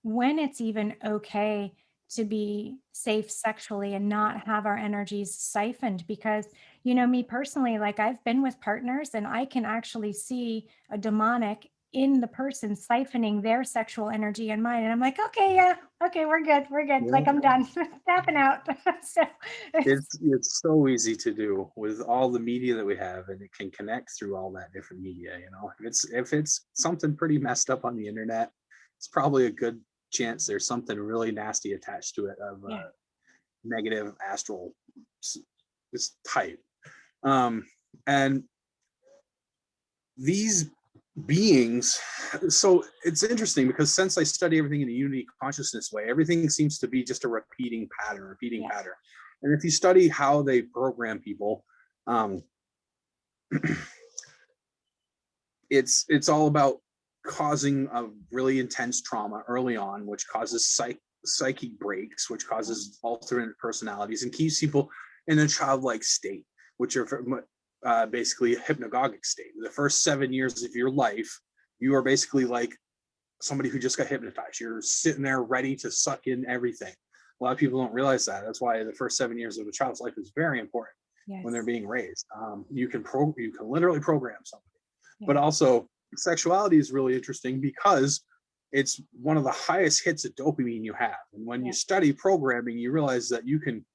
Speaker 1: when it's even okay to be safe sexually and not have our energies siphoned? Because, me personally, like I've been with partners and I can actually see a demonic in the person siphoning their sexual energy and mine. And I'm like, okay, yeah, okay, we're good. We're good.
Speaker 2: Yeah.
Speaker 1: Like I'm done tapping out. So
Speaker 2: It's so easy to do with all the media that we have, and it can connect through all that different media. If it's something pretty messed up on the internet, it's probably a good chance there's something really nasty attached to it, of
Speaker 1: yeah.
Speaker 2: negative astral this type. um and these beings, so it's interesting because since I study everything in a unity consciousness way, everything seems to be just a repeating
Speaker 1: Yeah.
Speaker 2: pattern. And if you study how they program people, um it's all about causing a really intense trauma early on, which causes psychic breaks, which causes alternate personalities and keeps people in a childlike state, which are basically a hypnagogic state. The first 7 years of your life, you are basically like somebody who just got hypnotized. You're sitting there ready to suck in everything. A lot of people don't realize that. That's why the first 7 years of a child's life is very important when they're
Speaker 1: Yes.
Speaker 2: being raised. You can literally program somebody. But
Speaker 1: Yeah.
Speaker 2: also, sexuality is really interesting because it's one of the highest hits of dopamine you have. And when you
Speaker 1: Yeah.
Speaker 2: study programming, you realize that you can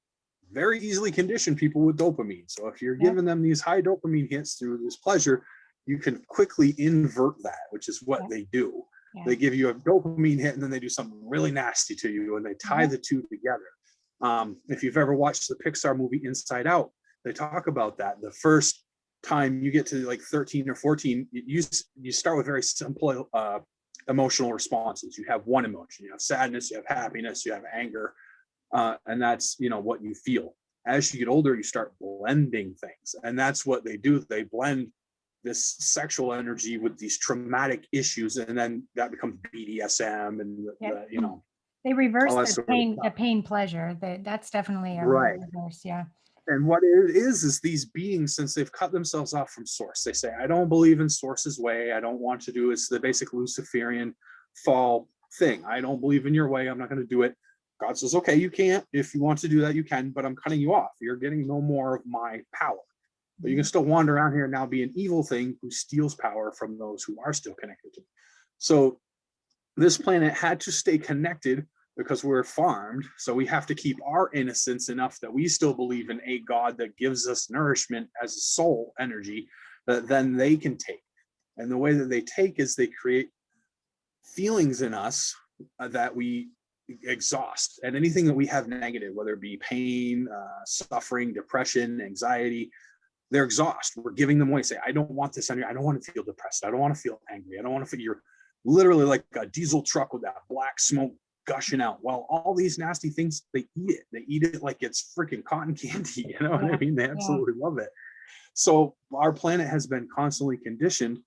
Speaker 2: very easily condition people with dopamine. So if you're
Speaker 1: Yep.
Speaker 2: giving them these high dopamine hits through this pleasure, you can quickly invert that, which is what
Speaker 1: Yep.
Speaker 2: they do.
Speaker 1: Yeah.
Speaker 2: They give you a dopamine hit and then they do something really nasty to you and they tie
Speaker 1: Yep.
Speaker 2: the two together. If you've ever watched the Pixar movie Inside Out, they talk about that. The first time you get to like 13 or 14, you start with very simple emotional responses. You have one emotion, you have sadness, you have happiness, you have anger, and that's what you feel. As you get older, you start blending things, and that's what they do. They blend this sexual energy with these traumatic issues, and then that becomes BDSM and
Speaker 1: Yep. They
Speaker 2: all
Speaker 1: reverse
Speaker 2: that sort of
Speaker 1: the
Speaker 2: stuff.
Speaker 1: pain pleasure. That's definitely a
Speaker 2: Right.
Speaker 1: reverse. Yeah.
Speaker 2: And what it is these beings, since they've cut themselves off from source, they say, I don't believe in source's way. I don't want to do it's the basic Luciferian fall thing. I don't believe in your way. I'm not going to do it. God says, okay, you can't. If you want to do that, you can, but I'm cutting you off. You're getting no more of my power. But you can still wander around here and now be an evil thing who steals power from those who are still connected to me. So this planet had to stay connected because we're farmed. So we have to keep our innocence enough that we still believe in a God that gives us nourishment as a soul energy that then they can take. And the way that they take is they create feelings in us that we exhaust. And anything that we have negative, whether it be pain, suffering, depression, anxiety, they're exhaust. We're giving them away. Say, I don't want this energy. I don't want to feel depressed. I don't want to feel angry. I don't want to feel. You're literally like a diesel truck with that black smoke gushing out. Well, all these nasty things, they eat it. They eat it like it's freaking cotton candy. You know what I
Speaker 1: Yeah.
Speaker 2: mean? They
Speaker 1: Yeah.
Speaker 2: absolutely love it. So our planet has been constantly conditioned,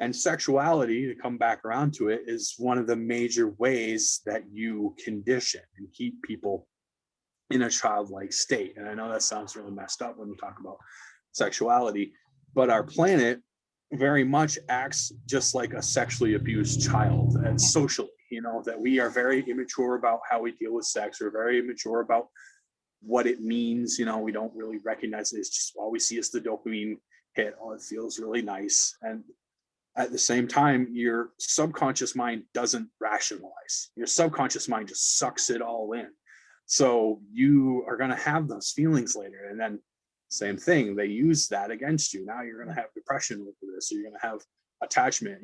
Speaker 2: and sexuality, to come back around to it, is one of the major ways that you condition and keep people in a childlike state. And I know that sounds really messed up when you talk about sexuality, but our planet very much acts just like a sexually abused child, and
Speaker 1: Yeah.
Speaker 2: socially, that we are very immature about how we deal with sex. We're very immature about what it means. We don't really recognize it. It's just all we see is the dopamine hit. Oh, it feels really nice. And at the same time, your subconscious mind doesn't rationalize. Your subconscious mind just sucks it all in. So you are going to have those feelings later. And then same thing, they use that against you. Now you're going to have depression over this. So you're going to have attachment,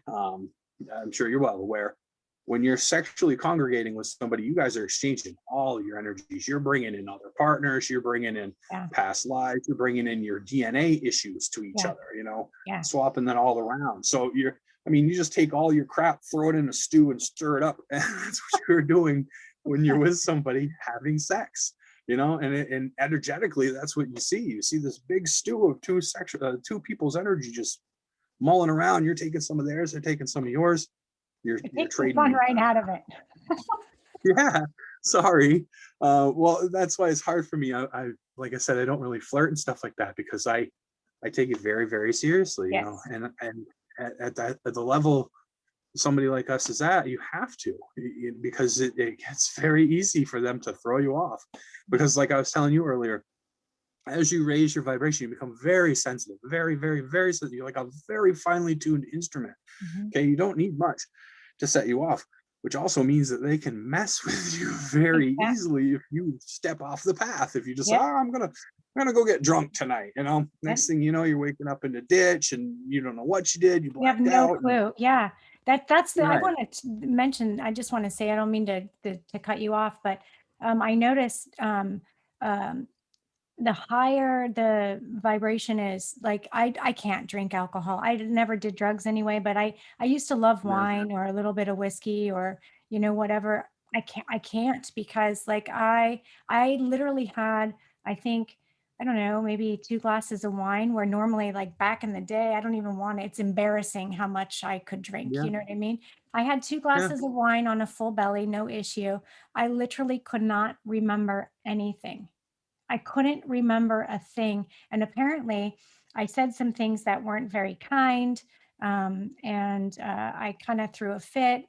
Speaker 2: I'm sure you're well aware. When you're sexually congregating with somebody, you guys are exchanging all your energies. You're bringing in other partners. You're bringing in
Speaker 1: Yeah.
Speaker 2: past lives. You're bringing in your DNA issues to each
Speaker 1: Yeah.
Speaker 2: other,
Speaker 1: Yeah.
Speaker 2: swapping that all around. So you just take all your crap, throw it in a stew and stir it up. And that's what you're doing when you're with somebody having sex, and energetically, that's what you see. You see this big stew of two people's energy just mulling around. You're taking some of theirs, they're taking some of yours. You're
Speaker 1: It takes the fun
Speaker 2: trading.
Speaker 1: right out of it.
Speaker 2: Yeah, sorry. Well, that's why it's hard for me. I like I said, I don't really flirt and stuff like that because I take it very, very seriously,
Speaker 1: Yes.
Speaker 2: and at the level somebody like us is at, you have to, because it gets very easy for them to throw you off. Because like I was telling you earlier, as you raise your vibration, you become very sensitive, very, very, very sensitive. You're like a very finely tuned instrument.
Speaker 1: Mhm.
Speaker 2: Okay, you don't need much to set you off, which also means that they can mess with you very
Speaker 1: Exactly.
Speaker 2: easily if you step off the path. If you just say,
Speaker 1: Yep.
Speaker 2: oh, I'm gonna go get drunk tonight,
Speaker 1: Yep.
Speaker 2: next thing you know, you're waking up in the ditch and you don't know what you did, you
Speaker 1: You have
Speaker 2: blacked
Speaker 1: no
Speaker 2: out.
Speaker 1: clue. Yeah. I
Speaker 2: Right.
Speaker 1: want to mention, I just want to say, I don't mean to cut you off, but I noticed um, the higher the vibration is, like I can't drink alcohol. I never did drugs anyway, but I used to love
Speaker 2: Yeah.
Speaker 1: wine or a little bit of whiskey or whatever. I can't because like I literally had, I think, I don't know, maybe 2 glasses of wine, where normally, like back in the day, I don't even want it. It's embarrassing how much I could drink.
Speaker 2: Yeah.
Speaker 1: You know what I mean? I had two
Speaker 2: Yeah.
Speaker 1: glasses of wine on a full belly, no issue. I literally could not remember anything. I couldn't remember a thing. And apparently, I said some things that weren't very kind. And I kind of threw a fit.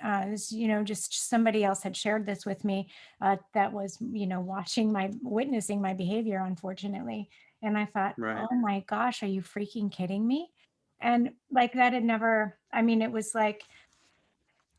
Speaker 1: Just somebody else had shared this with me that was, witnessing my behavior, unfortunately. And I thought,
Speaker 2: Right.
Speaker 1: oh my gosh, are you freaking kidding me? And like that had never, I mean, it was like,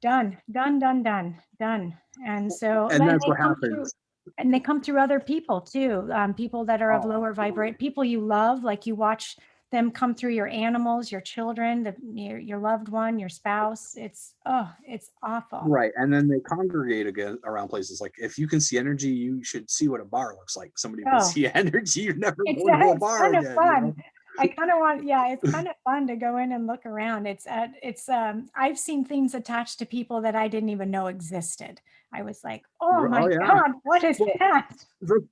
Speaker 1: done, done, done, done, done. And so
Speaker 2: And
Speaker 1: then
Speaker 2: that's
Speaker 1: they
Speaker 2: what
Speaker 1: come through,
Speaker 2: happens.
Speaker 1: and they come through other people too, people that are of
Speaker 2: Oh,
Speaker 1: lower
Speaker 2: absolutely.
Speaker 1: vibrate, people you love, like you watch them come through your animals, your children, your loved one, your spouse. It's, oh, it's awful.
Speaker 2: Right. And then they congregate again around places. Like if you can see energy, you should see what a bar looks like. Somebody can
Speaker 1: Oh,
Speaker 2: see energy, you never
Speaker 1: it's
Speaker 2: go to a
Speaker 1: it's
Speaker 2: bar
Speaker 1: kind of
Speaker 2: again, you
Speaker 1: fun.
Speaker 2: know?
Speaker 1: I kind of want, yeah, it's kind of fun to go in and look around. I've seen things attached to people that I didn't even know existed. I was like, oh my
Speaker 2: Oh yeah.
Speaker 1: God, what is
Speaker 2: Well,
Speaker 1: that?
Speaker 2: the,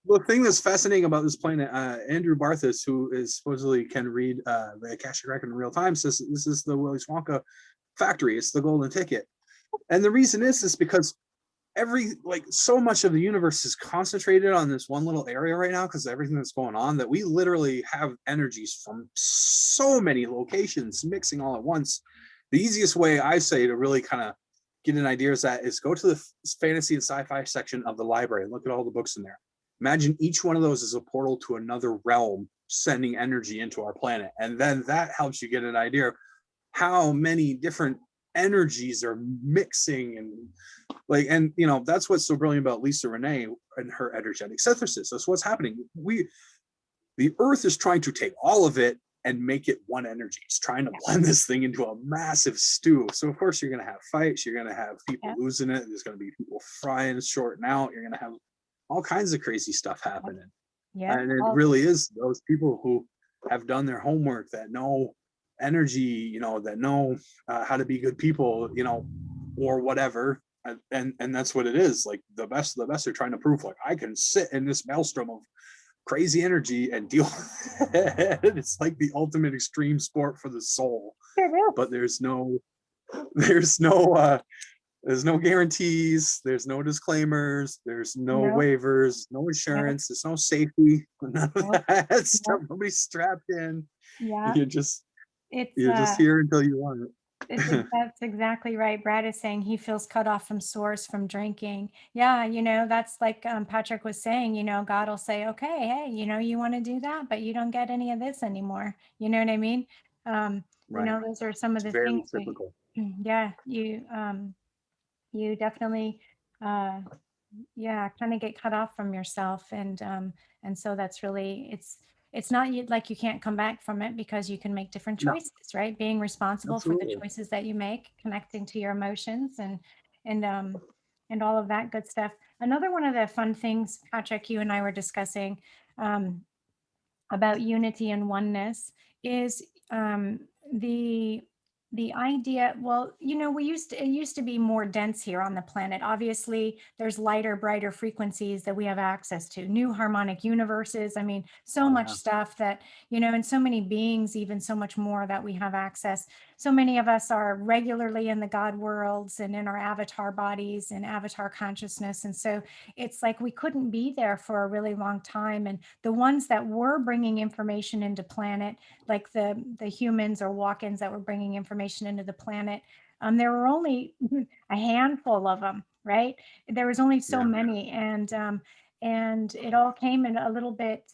Speaker 2: the thing that's fascinating about this planet, Andrew Barthas, who is supposedly can read the Akashic record in real time, says this is the Willy Wonka factory. It's the golden ticket. And the reason is because so much of the universe is concentrated on this one little area right now because of everything that's going on, that we literally have energies from so many locations mixing all at once. The easiest way I say to really kind of get an idea is go to the fantasy and sci-fi section of the library and look at all the books in there. Imagine each one of those is a portal to another realm sending energy into our planet, and then that helps you get an idea of how many different energies are mixing. And that's what's so brilliant about Lisa Renee and her energetic synthesis. That's what's happening. The earth is trying to take all of it and make it one energy. It's trying to blend this thing into a massive stew. So of course you're going to have fights, you're going to have people
Speaker 1: Yeah,
Speaker 2: losing it, there's going to be people frying, shorting out, you're going to have all kinds of crazy stuff
Speaker 1: yeah,
Speaker 2: happening.
Speaker 1: yeah.
Speaker 2: And it
Speaker 1: All,
Speaker 2: really is those people who have done their homework, that know energy, that know how to be good people, or whatever. And that's what it is. Like the best are trying to prove, like, I can sit in this maelstrom of crazy energy and deal with it. It's like the ultimate extreme sport for the soul.
Speaker 1: it
Speaker 2: But
Speaker 1: is.
Speaker 2: there's no guarantees, there's no disclaimers, there's no
Speaker 1: No,
Speaker 2: waivers, no
Speaker 1: no,
Speaker 2: insurance, there's no safety, none of
Speaker 1: no,
Speaker 2: that stuff.
Speaker 1: no.
Speaker 2: Nobody's strapped in.
Speaker 1: Yeah,
Speaker 2: You're just
Speaker 1: it's
Speaker 2: you're just here until you want it.
Speaker 1: that's exactly right. Brad is saying he feels cut off from source from drinking. Yeah, that's like Patrick was saying, God will say, okay, hey, you want to do that, but you don't get any of this anymore. You know what I mean?
Speaker 2: Right.
Speaker 1: Those are some of
Speaker 2: It's
Speaker 1: the
Speaker 2: very
Speaker 1: things we,
Speaker 2: typical.
Speaker 1: yeah, you definitely, uh, yeah, kind of get cut off from yourself. And so that's really, it's not like you can't come back from it, because you can make different
Speaker 2: No,
Speaker 1: choices, right? Being responsible for the
Speaker 2: absolutely.
Speaker 1: choices that you make, connecting to your emotions, and and all of that good stuff. Another one of the fun things, Patrick, you and I were discussing, um, about unity and oneness is, um, the the idea, well, it used to be more dense here on the planet. Obviously there's lighter, brighter frequencies that we have access to, new harmonic universes. I mean, so
Speaker 2: Oh
Speaker 1: much
Speaker 2: yeah.
Speaker 1: stuff that, and so many beings, even so much more that we have access. So many of us are regularly in the God worlds and in our avatar bodies and avatar consciousness, and so it's like we couldn't be there for a really long time. And the ones that were bringing information into planet, like the humans or walk-ins that were bringing information into the planet, there were only a handful of them, right? There was only so
Speaker 2: Yeah.
Speaker 1: many, and it all came in a little bit,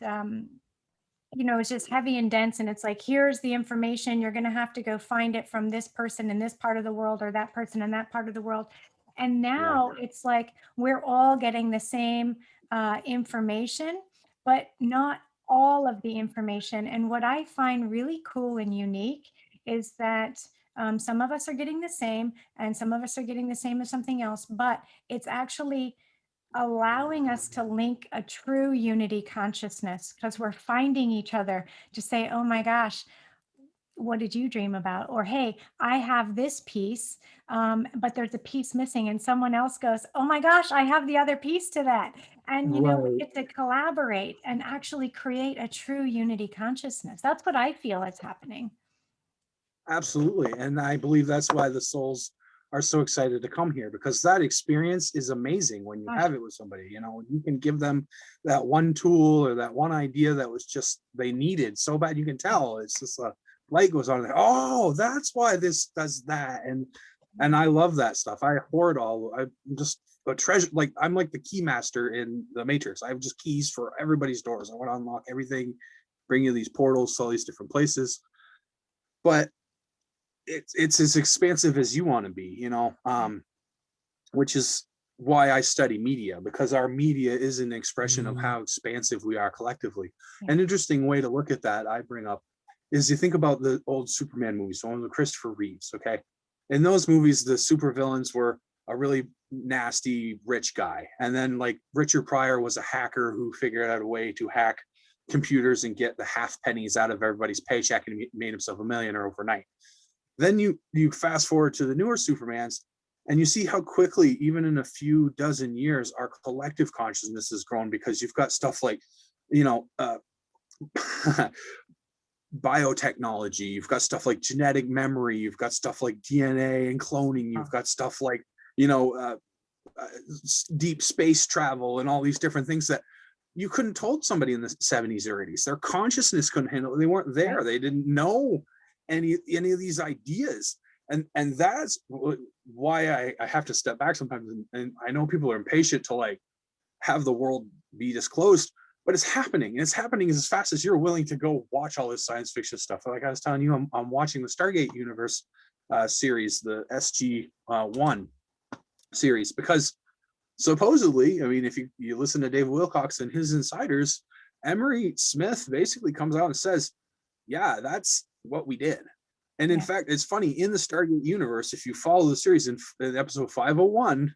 Speaker 1: it's just heavy and dense. And it's like, here's the information, you're going to have to go find it from this person in this part of the world, or that person in that part of the world. And
Speaker 2: Yeah.
Speaker 1: now it's like we're all getting the same information, but not all of the information. And what I find really cool and unique is that, some of us are getting the same, and some of us are getting the same as something else, but it's actually allowing us to link a true unity consciousness, because we're finding each other to say, oh my gosh, what did you dream about? Or, hey, I have this piece, but there's a piece missing. And someone else goes, oh my gosh, I have the other piece to that. And, we
Speaker 2: Right.
Speaker 1: get to collaborate and actually create a true unity consciousness. That's what I feel is happening.
Speaker 2: Absolutely. And I believe that's why the souls are so excited to come here, because that experience is amazing when you
Speaker 1: Gosh,
Speaker 2: have it with somebody. You can give them that one tool or that one idea that was just they needed so bad. You can
Speaker 1: yeah,
Speaker 2: tell it's just a light goes on, oh, that's why this does that. And I love that stuff. I hoard all. I'm just a treasure. Like I'm like the key master in the Matrix. I have just keys for everybody's doors. I want to unlock everything, bring you these portals to all these different places. But it's as expansive as you want to be, which is why I study media, because our media is an expression of how expansive we are collectively.
Speaker 1: Yeah.
Speaker 2: An interesting way to look at that I bring up is you think about the old Superman movies, one with Christopher Reeves, okay? In those movies, the supervillains were a really nasty rich guy. And then like Richard Pryor was a hacker who figured out a way to hack computers and get the half pennies out of everybody's paycheck and made himself a millionaire overnight. Then you fast forward to the newer Supermans, and you see how quickly, even in a few dozen years, our collective consciousness has grown, because you've got stuff like, biotechnology, you've got stuff like genetic memory, you've got stuff like DNA and cloning, you've got stuff like, deep space travel and all these different things that you couldn't told somebody in the 70s or 80s. Their consciousness couldn't handle it. They weren't there. Right. They didn't know any of these ideas. And that's why I have to step back sometimes. And I know people are impatient to like have the world be disclosed, but it's happening. And it's happening as fast as you're willing to go watch all this science fiction stuff. Like I was telling you, I'm watching the Stargate Universe series, the SG-1 series, because supposedly, I mean, if you listen to David Wilcox and his insiders, Emery Smith basically comes out and says, yeah, that's what we did. And in fact, it's funny, in the Stargate universe, if you follow the series in episode 501,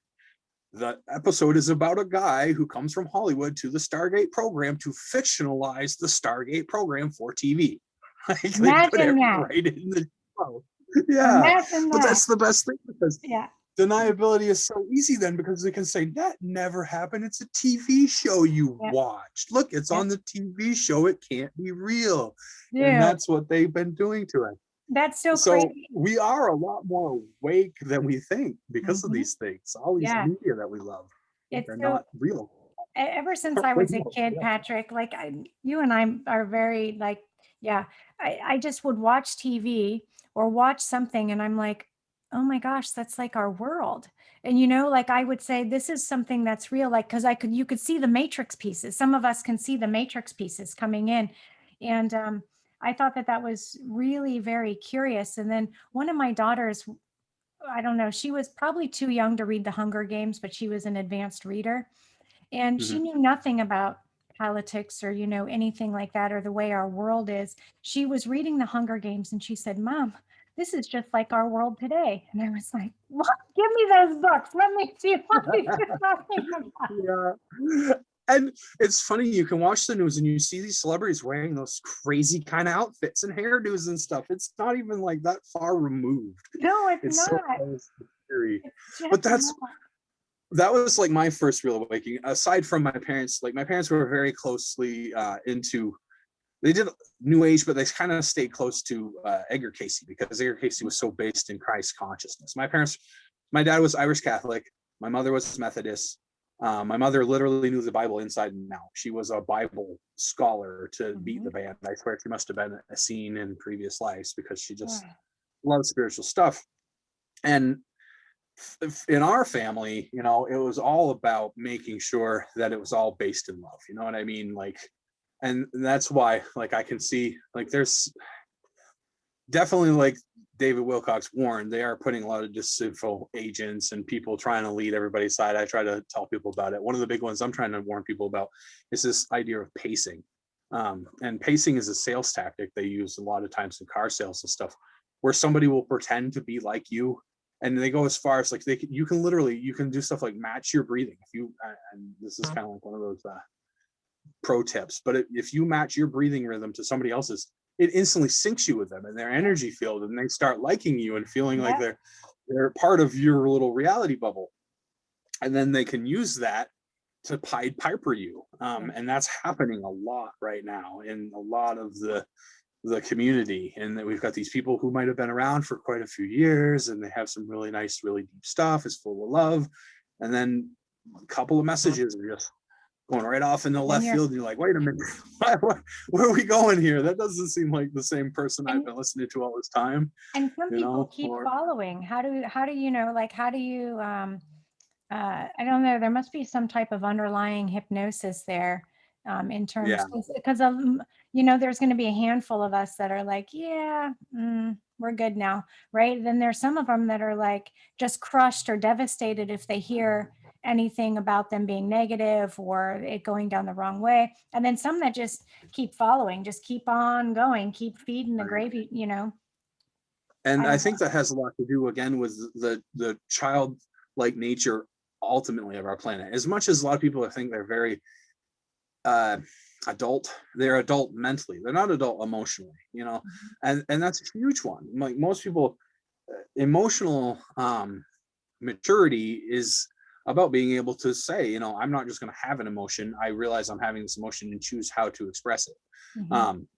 Speaker 2: the episode is about a guy who comes from Hollywood to the Stargate program to fictionalize the Stargate program for TV. Like, they put it right in the show. Yeah, but that's the best thing, because deniability is so easy then, because they can say that never happened. It's a TV show you watched. Look, it's on the TV show. It can't be real. And that's what they've been doing to it.
Speaker 1: That's so
Speaker 2: crazy. We are a lot more awake than we think because of these things. All these media that we love, they're not real.
Speaker 1: Ever since I was a kid, Patrick, like you and I are very like, I just would watch TV or watch something and I'm like, oh my gosh, that's like our world. And like I would say, this is something that's real, like, because you could see the Matrix pieces. Some of us can see the Matrix pieces coming in. And I thought that was really very curious. And then one of my daughters, I don't know, she was probably too young to read the Hunger Games, but she was an advanced reader. And she knew nothing about politics or, anything like that, or the way our world is. She was reading the Hunger Games and she said, Mom, this is just like our world today. And I was like, what? Give me those books. Let me see what you're talking about.
Speaker 2: Yeah. And it's funny, you can watch the news and you see these celebrities wearing those crazy kind of outfits and hairdos and stuff. It's not even like that far removed.
Speaker 1: No, it's not.
Speaker 2: So scary. But that was like my first real awakening, aside from my parents. Like my parents were very closely into, they did New Age, but they kind of stayed close to Edgar Cayce, because Edgar Cayce was so based in Christ consciousness. My dad was Irish Catholic. My mother was Methodist. My mother literally knew the Bible inside and out. She was a Bible scholar to beat the band. I swear she must have been a scene in previous lives, because she just loved spiritual stuff. And in our family, it was all about making sure that it was all based in love. You know what I mean? Like, and that's why, like, I can see, like, there's definitely, like David Wilcox warned, they are putting a lot of disinfo agents and people trying to lead everybody's side. I try to tell people about it. One of the big ones I'm trying to warn people about is this idea of pacing. And pacing is a sales tactic they use a lot of times in car sales and stuff, where somebody will pretend to be like you. And they go as far as like, you can do stuff like match your breathing. If you, and this is kind of like one of those pro tips, but if you match your breathing rhythm to somebody else's, it instantly syncs you with them and their energy field, and they start liking you and feeling like they're part of your little reality bubble. And then they can use that to Pied Piper you. And that's happening a lot right now in a lot of the community. And that we've got these people who might have been around for quite a few years, and they have some really nice, really deep stuff. It's full of love. And then a couple of messages are just going right off in the
Speaker 1: And
Speaker 2: left field, and you're like, wait a minute, where are we going here? That doesn't seem like the same person I've been listening to all this time,
Speaker 1: and some
Speaker 2: you
Speaker 1: people
Speaker 2: know,
Speaker 1: keep
Speaker 2: or
Speaker 1: following. How do you know, like, how do you I don't know, there must be some type of underlying hypnosis there, in
Speaker 2: yeah.
Speaker 1: terms, because there's going to be a handful of us that are like, yeah, we're good now, right? Then there's some of them that are like just crushed or devastated if they hear anything about them being negative or it going down the wrong way. And then some that just keep following, just keep on going, keep feeding the
Speaker 2: Right.
Speaker 1: gravy.
Speaker 2: And
Speaker 1: I
Speaker 2: I
Speaker 1: don't
Speaker 2: think that has a lot to do again with the childlike nature ultimately of our planet. As much as a lot of people think they're very uh adult, they're adult mentally, they're not adult emotionally, you know.
Speaker 1: know.
Speaker 2: And that's a huge one. Like most people, emotional maturity is about being able to say, you know, I'm not just going to have an emotion, I realize I'm having this emotion and choose how to express it.
Speaker 1: Mhm.
Speaker 2: um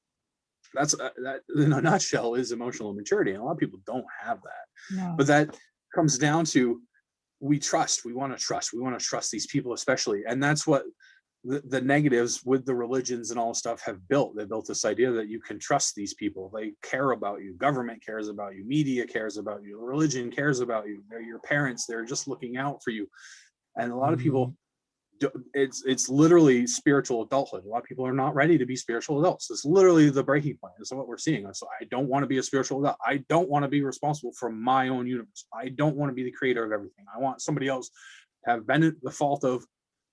Speaker 2: that's that in a nutshell is emotional maturity, and a lot of people don't have that. But
Speaker 1: No.
Speaker 2: that comes down to, we want to trust these people especially, and that's what the negatives with the religions and all stuff have built. They built this idea that you can trust these people, they care about you, government cares about you, media cares about you, religion cares about you, they're your parents, they're just looking out for you. And a lot of people, it's literally spiritual adulthood. A lot of people are not ready to be spiritual adults. It's literally the breaking point. Is what we're seeing. So I don't want to be a spiritual adult. I don't want to be responsible for my own universe. I don't want to be the creator of everything. I want somebody else to have been the fault of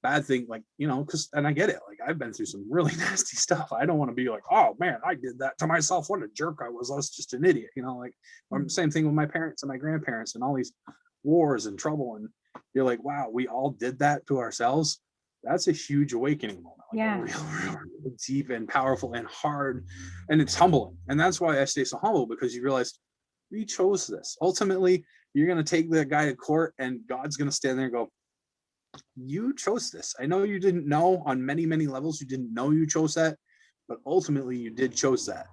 Speaker 2: bad thing, like, you know, because, and I get it, like I've been through some really nasty stuff. I don't want to be like, oh man, I did that to myself, what a jerk I was just an idiot, you know. Like, same thing with my parents and my grandparents and all these wars and trouble, and you're like, wow, we all did that to ourselves. That's a huge awakening moment, like a
Speaker 1: Yeah.
Speaker 2: real deep and powerful and hard, and it's humbling. And that's why I stay so humble, because you realize we chose this. Ultimately, you're going to take that guy to court, and God's going to stand there and go, you chose this. I know you didn't know on many, many levels, you didn't know you chose that, but ultimately you did chose that.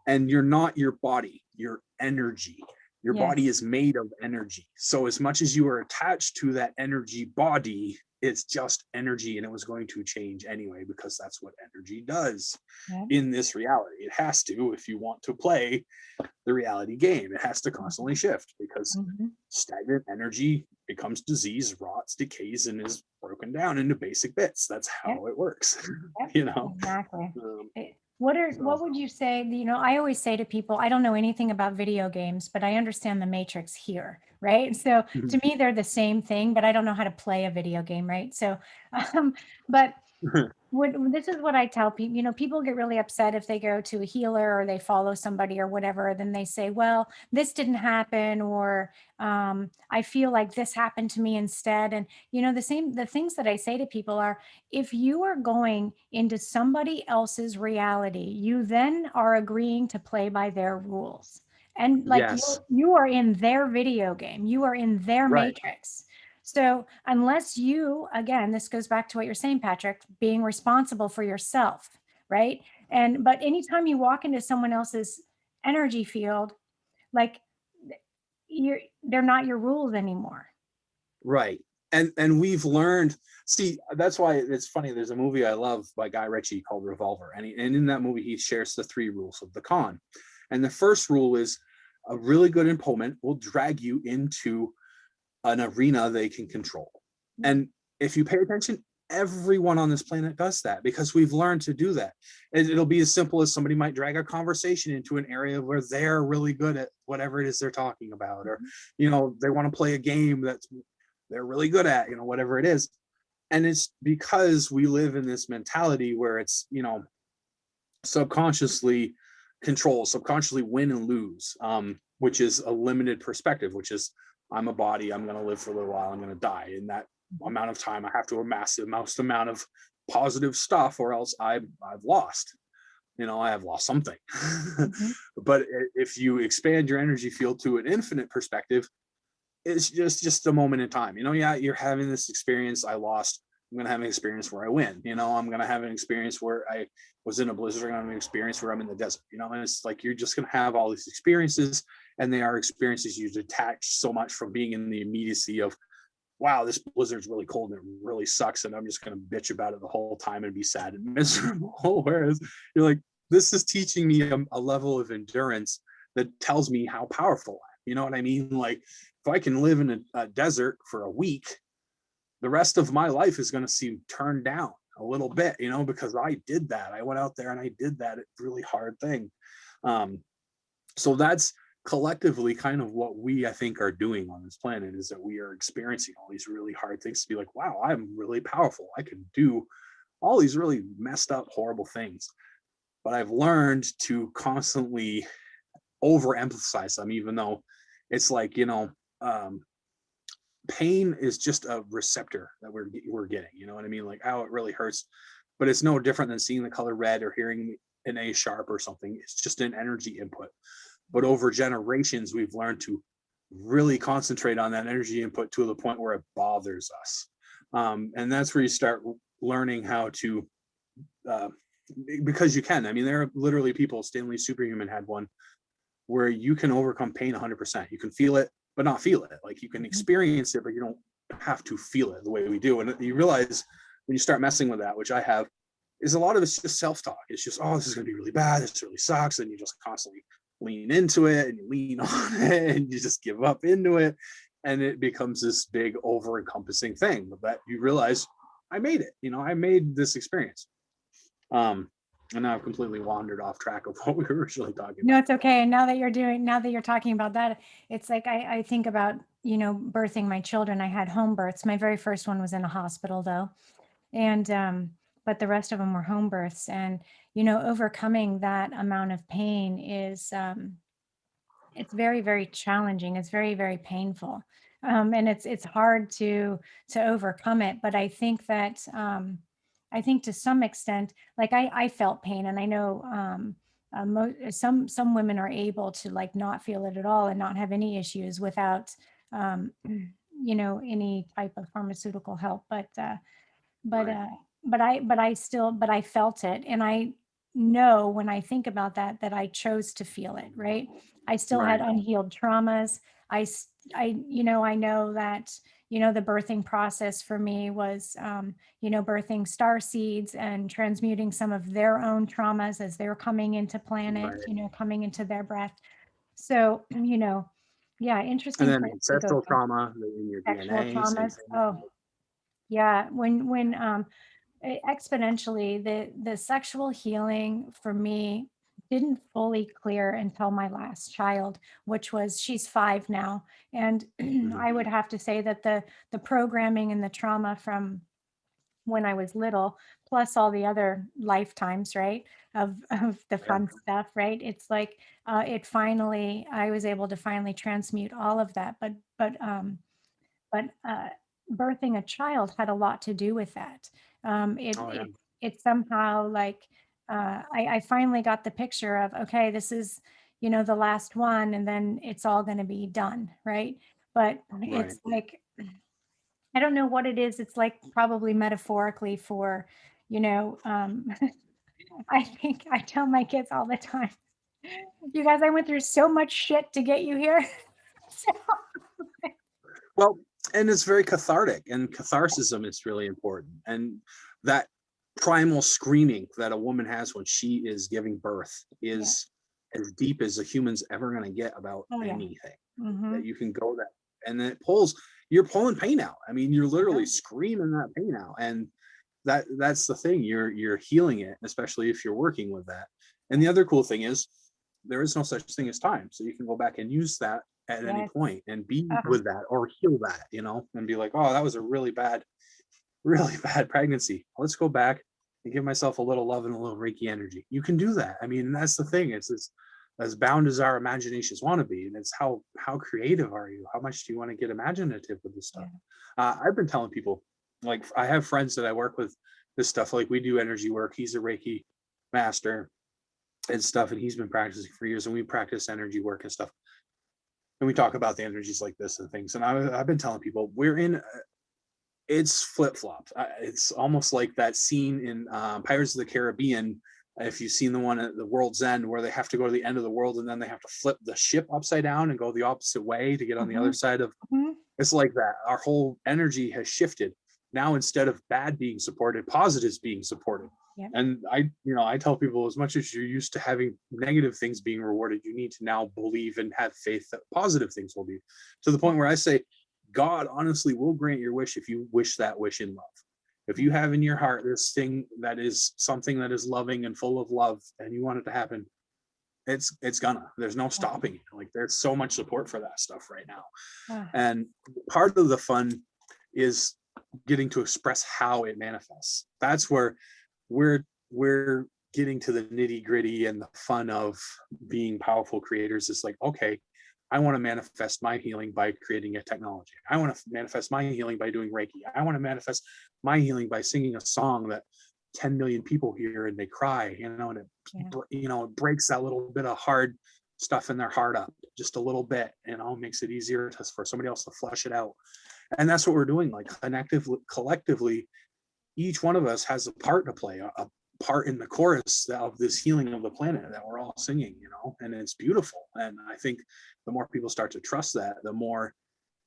Speaker 2: And you're not your body, your energy. Your
Speaker 1: Yes.
Speaker 2: body is made of energy. So as much as you are attached to that energy body, it's just energy, and it was going to change anyway, because that's what energy does
Speaker 1: Yeah.
Speaker 2: in this reality. It has to, if you want to play the reality game, it has to constantly shift, because
Speaker 1: Mhm.
Speaker 2: stagnant energy becomes disease, rots, decays, and is broken down into basic bits. That's
Speaker 1: Yep.
Speaker 2: how it works.
Speaker 1: Yep.
Speaker 2: You know.
Speaker 1: Exactly.
Speaker 2: um,
Speaker 1: What
Speaker 2: so
Speaker 1: would you say, I always say to people, I don't know anything about video games, but I understand the matrix here, right? So to me, they're the same thing, but I don't know how to play a video game, right? So, but this is what I tell people. People get really upset if they go to a healer or they follow somebody or whatever. Then they say, well, this didn't happen, or I feel like this happened to me instead. And, the things that I say to people are, if you are going into somebody else's reality, you then are agreeing to play by their rules. And like
Speaker 2: yes,
Speaker 1: you are in their video game, you are in their
Speaker 2: right,
Speaker 1: matrix. So unless you, again, this goes back to what you're saying, Patrick, being responsible for yourself, right? But anytime you walk into someone else's energy field, like they're not your rules anymore.
Speaker 2: right. And we've learned. See, that's why it's funny. There's a movie I love by Guy Ritchie called Revolver, and in that movie he shares the 3 rules of the con. And the first rule is, a really good opponent will drag you into an arena they can control. And if you pay attention, everyone on this planet does that, because we've learned to do that. It'll be as simple as somebody might drag a conversation into an area where they're really good at whatever it is they're talking about, or, you know, they want to play a game that they're really good at, you know, whatever it is. And it's because we live in this mentality where it's, you know, subconsciously control, subconsciously win and lose, which is a limited perspective, which is, I'm a body, I'm going to live for a little while, I'm going to die. In that amount of time, I have to amass the most amount of positive stuff, or else I've lost. You know, I have lost something.
Speaker 1: Mhm.
Speaker 2: But if you expand your energy field to an infinite perspective, it's just a moment in time. You know, yeah, you're having this experience. I lost. I'm gonna have an experience where I win. You know, I'm gonna have an experience where I was in a blizzard. I'm gonna have an experience where I'm in the desert. You know, and it's like you're just gonna have all these experiences, and they are experiences you detach so much from being in the immediacy of wow, this blizzard's really cold and it really sucks, and I'm just going to bitch about it the whole time and be sad and miserable. Whereas you're like, this is teaching me a level of endurance that tells me how powerful I am. You know what I mean? Like, if I can live in a desert for a week, the rest of my life is going to seem turned down a little bit, you know, because I did that. I went out there and I did that really hard thing. Um, so that's collectively kind of what we, I think, are doing on this planet, is that we are experiencing all these really hard things to be like, wow, I'm really powerful. I can do all these really messed up, horrible things. But I've learned to constantly overemphasize them, even though it's like, pain is just a receptor that we're getting. You know what I mean? Like, oh, it really hurts, but it's no different than seeing the color red or hearing an A sharp or something. It's just an energy input. But over generations, we've learned to really concentrate on that energy input to the point where it bothers us. And that's where you start learning how to, uh, because you can. I mean, there are literally people, Stanley Superhuman had one, where you can overcome pain 100%. You can feel it, but not feel it. Like, you can experience it, but you don't have to feel it the way we do. And you realize when you start messing with that, which I have, is a lot of it's just self-talk. It's just, oh, this is going to be really bad. This really sucks. And you just constantly lean into it and you lean on it and you just give up into it. And it becomes this big over encompassing thing that you realize, I made it, I made this experience. And now I've completely wandered off track of what we were originally talking
Speaker 1: No,
Speaker 2: about.
Speaker 1: it's okay. And now that you're talking about that, it's like I think about, birthing my children. I had home births. My very first one was in a hospital though. And but the rest of them were home births. And, overcoming that amount of pain is it's very, very challenging. It's very, very painful. And it's hard to overcome it. But I think that I think to some extent, like I felt pain, and I know some women are able to like not feel it at all and not have any issues without any type of pharmaceutical help. But
Speaker 2: Right.
Speaker 1: but I felt it, and I know when I think about that that I chose to feel it, right? I still had
Speaker 2: Right.
Speaker 1: unhealed traumas. I know that the birthing process for me was birthing star seeds and transmuting some of their own traumas as they're coming into planet,
Speaker 2: Right.
Speaker 1: coming into their breath. So, yeah,
Speaker 2: And
Speaker 1: interesting
Speaker 2: then
Speaker 1: place to go
Speaker 2: ancestral
Speaker 1: from
Speaker 2: trauma in your
Speaker 1: sexual
Speaker 2: DNA, same
Speaker 1: traumas.
Speaker 2: thing.
Speaker 1: Oh, yeah, when exponentially the sexual healing for me didn't fully clear until my last child, which was, she's 5 now. And
Speaker 2: Mhm.
Speaker 1: I would have to say that the programming and the trauma from when I was little, plus all the other lifetimes, right, of the
Speaker 2: Yeah.
Speaker 1: fun stuff, right? It's like I was able to finally transmute all of that. But birthing a child had a lot to do with that. Um, it
Speaker 2: Oh yeah.
Speaker 1: it it somehow like I finally got the picture of, okay, this is the last one, and then it's all going to be done, right? But
Speaker 2: Right.
Speaker 1: it's like I don't know what it is. It's like probably metaphorically for, you know, um, I think I tell my kids all the time, you guys, I went through so much shit to get you here. So,
Speaker 2: Well, and it's very cathartic, and catharsism is really important. And that primal screaming that a woman has when she is giving birth
Speaker 1: yeah.
Speaker 2: is as deep as a human's ever going to get about
Speaker 1: Oh yeah.
Speaker 2: anything.
Speaker 1: Mm-hmm.
Speaker 2: That you can go that, and then it pulls. You're pulling pain out. I mean, you're
Speaker 1: Yeah.
Speaker 2: literally screaming that pain out, and that's the thing. You're healing it, especially if you're working with that. And
Speaker 1: Yeah.
Speaker 2: the other cool thing is there is no such thing as time, so you can go back and use that at any
Speaker 1: Yes.
Speaker 2: point and be
Speaker 1: Uh-huh.
Speaker 2: with that or heal that, and be like, oh, that was a really bad pregnancy. Let's go back and give myself a little love and a little Reiki energy. You can do that. I mean, that's the thing. It's as bound as our imaginations want to be, and it's how creative are you? How much do you want to get imaginative with this stuff?
Speaker 1: Yeah.
Speaker 2: I've been telling people, like, I have friends that I work with this stuff. Like, we do energy work. He's a Reiki master and stuff, and he's been practicing for years, and we practice energy work and stuff, and we talk about the energies like this and things. And I've been telling people we're in it's flip-flopped. It's almost like that scene in Pirates of the Caribbean, if you've seen the one at the world's end where they have to go to the end of the world and then they have to flip the ship upside down and go the opposite way to get on the
Speaker 1: Mm-hmm.
Speaker 2: other side of
Speaker 1: Mm-hmm.
Speaker 2: It's like that. Our whole energy has shifted. Now, instead of bad being supported, positive is being supported.
Speaker 1: Yep.
Speaker 2: And I tell people, as much as you're used to having negative things being rewarded, you need to now believe and have faith that positive things will be, to the point where I say, God honestly will grant your wish if you wish that wish in love. If you have in your heart this thing that is something that is loving and full of love, and you want it to happen, it's gonna. There's no stopping it. Like, there's so much support for that stuff right now.
Speaker 1: Ah,
Speaker 2: And part of the fun is getting to express how it manifests. That's where we're getting to the nitty gritty and the fun of being powerful creators. It's like, okay, I want to manifest my healing by creating a technology. I want to manifest my healing by doing Reiki. I want to manifest my healing by singing a song that 10 million people hear and they cry, and
Speaker 1: yeah.
Speaker 2: it breaks that little bit of hard stuff in their heart up just a little bit, makes it easier for somebody else to flush it out. And that's what we're doing. Like, collectively, each one of us has a part to play, a part in the chorus of this healing of the planet that we're all singing, and it's beautiful. And I think the more people start to trust that, the more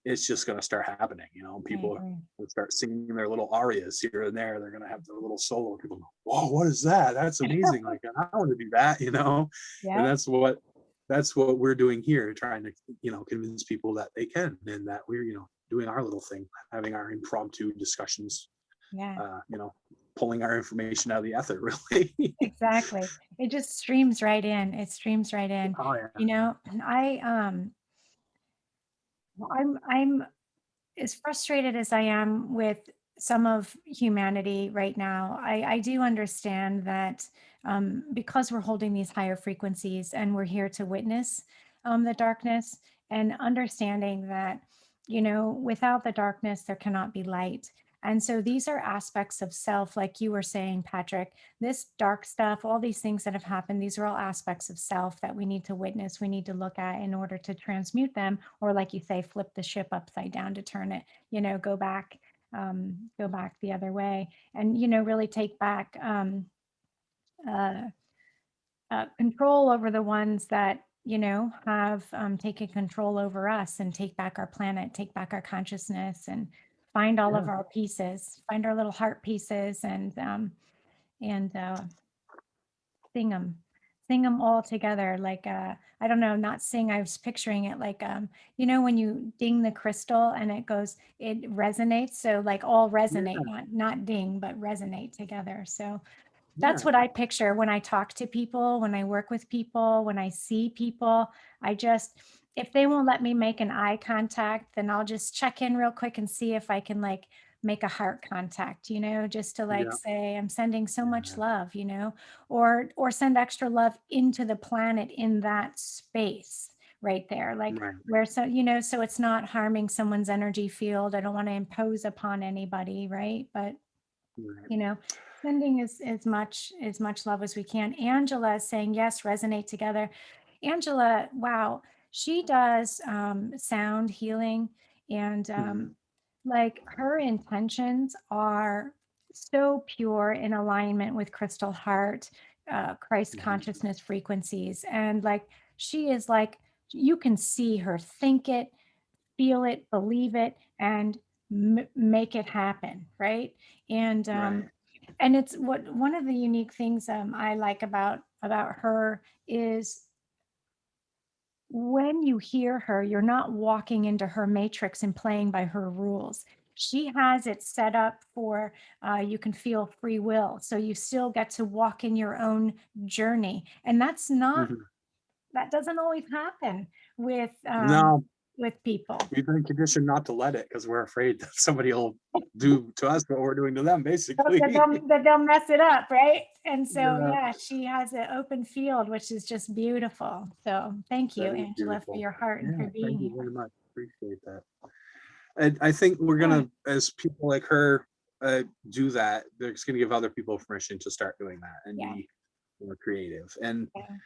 Speaker 2: it's just going to start happening.
Speaker 1: I
Speaker 2: People
Speaker 1: agree.
Speaker 2: will start singing their little arias here and there. They're going to have their little solo. People go, whoa, what is that? That's amazing. Like, I want to do that, and
Speaker 1: Yeah.
Speaker 2: that's what we're doing here, trying to, convince people that they can, and that we're, doing our little thing, having our impromptu discussions,
Speaker 1: Yeah.
Speaker 2: pulling our information out of the ether, really.
Speaker 1: Exactly. It just streams right in. It streams right in.
Speaker 2: Oh yeah.
Speaker 1: And I'm as frustrated as I am with some of humanity right now. I do understand that because we're holding these higher frequencies and we're here to witness the darkness, and understanding that, without the darkness, there cannot be light. And so these are aspects of self, like you were saying, Patrick, this dark stuff, all these things that have happened, these are all aspects of self that we need to witness, we need to look at in order to transmute them, or like you say, flip the ship upside down to turn it, go back the other way, and really take back uh, control over the ones that have taken control over us, and take back our planet, take back our consciousness, and find all of
Speaker 2: Yeah.
Speaker 1: our pieces, find our little heart pieces, and sing them, sing them all together. Like, I don't know, not sing, I was picturing it like, when you ding the crystal and it resonates, so like all resonate,
Speaker 2: Yeah.
Speaker 1: not ding, but resonate together. So that's
Speaker 2: Yeah.
Speaker 1: what I picture when I talk to people, when I work with people, when I see people. If they won't let me make an eye contact, then I'll just check in real quick and see if I can like make a heart contact, just to like
Speaker 2: Yeah.
Speaker 1: say, I'm sending so much
Speaker 2: Yeah.
Speaker 1: love, or send extra love into the planet in that space right there. Like,
Speaker 2: Right.
Speaker 1: where, so it's not harming someone's energy field. I don't want to impose upon anybody, right? But
Speaker 2: Right.
Speaker 1: you know sending as much love as we can. Angela is saying yes, resonate together. Angela, wow, she does sound healing, and
Speaker 2: Mhm.
Speaker 1: like, her intentions are so pure, in alignment with crystal heart, Christ
Speaker 2: Mhm.
Speaker 1: consciousness frequencies, and like, she is like, you can see her think it, feel it, believe it, and make it happen, right? And
Speaker 2: Right.
Speaker 1: it's one of the unique things I like about her is, when you hear her, you're not walking into her matrix and playing by her rules. She has it set up for, you can feel free will, so you still get to walk in your own journey, and
Speaker 2: Mhm.
Speaker 1: that doesn't always happen
Speaker 2: No,
Speaker 1: with people.
Speaker 2: we've been conditioned not to let it because we're afraid that somebody will do to us what we're doing to them,
Speaker 1: That
Speaker 2: basically.
Speaker 1: they'll mess it up, right? And so,
Speaker 2: Yeah.
Speaker 1: yeah, she has an open field, which is just beautiful. So thank you,
Speaker 2: That is
Speaker 1: Angela, for
Speaker 2: beautiful.
Speaker 1: your heart and for
Speaker 2: Yeah.
Speaker 1: being
Speaker 2: Thank you
Speaker 1: here.
Speaker 2: very much. Appreciate that. And I think we're
Speaker 1: Yeah,
Speaker 2: gonna, as people like her do that, they're just gonna give other people permission to start doing that and
Speaker 1: yeah,
Speaker 2: be more creative. And
Speaker 1: yeah.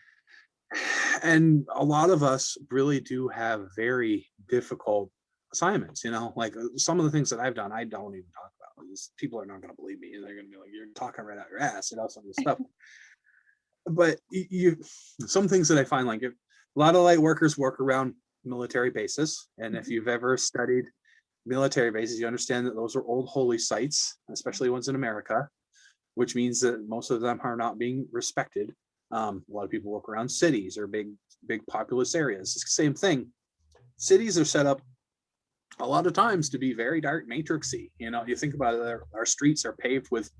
Speaker 2: a lot of us really do have very difficult assignments, like some of the things that I've done, I don't even talk about. People are not going to believe me, and they're going to be like, you're talking right out your ass, some of the stuff. But some things that I find, like, if a lot of light workers work around military bases, and if
Speaker 1: Mhm.
Speaker 2: you've ever studied military bases, you understand that those are old holy sites, especially ones in America, which means that most of them are not being respected. A lot of people work around cities or big populous areas. It's the same thing. Cities are set up a lot of times to be very dark matrixy. You know, you think about it, our streets are paved with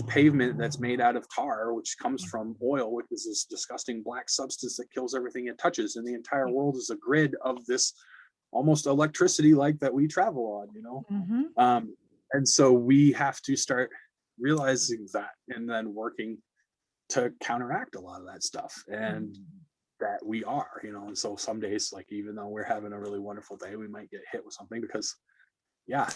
Speaker 2: pavement that's made out of tar, which comes from oil, which is this disgusting black substance that kills everything it touches. And the entire world is a grid of this almost electricity like that we travel on, you know? And so we have to start realizing that and then working to counteract a lot of that stuff. And that we are, you know, and so some days, like, even though we're having a really wonderful day, we might get hit with something because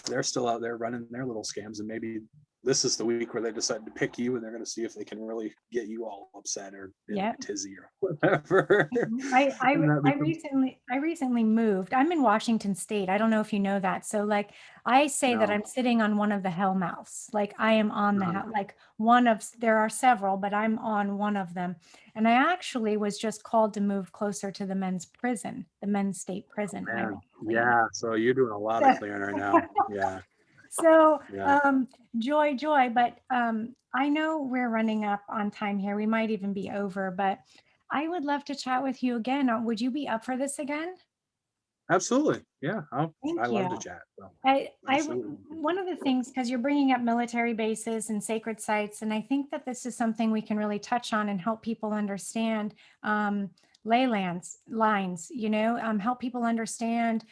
Speaker 2: they're still out there running their little scams, and maybe this is the week where they decide to pick you and they're going to see if they can really get you all upset or in a tizzy or whatever.
Speaker 1: I recently moved. I'm in Washington State. I don't know if you know that. So like I say that I'm sitting on one of the hell mouths. Like I am on the like there are several, but I'm on one of them. And I actually was just called to move closer to the men's prison, the men's state prison.
Speaker 2: So you're doing a lot of clearing right now.
Speaker 1: So joy, but I know we're running up on time here. We might even be over, but I would love to chat with you again. Would you be up for this again?
Speaker 2: Absolutely. Yeah.
Speaker 1: Thank
Speaker 2: I
Speaker 1: you.
Speaker 2: love to chat. So.
Speaker 1: One of the things, because you're bringing up military bases and sacred sites, and I think that this is something we can really touch on and help people understand ley lines, you know, help people understand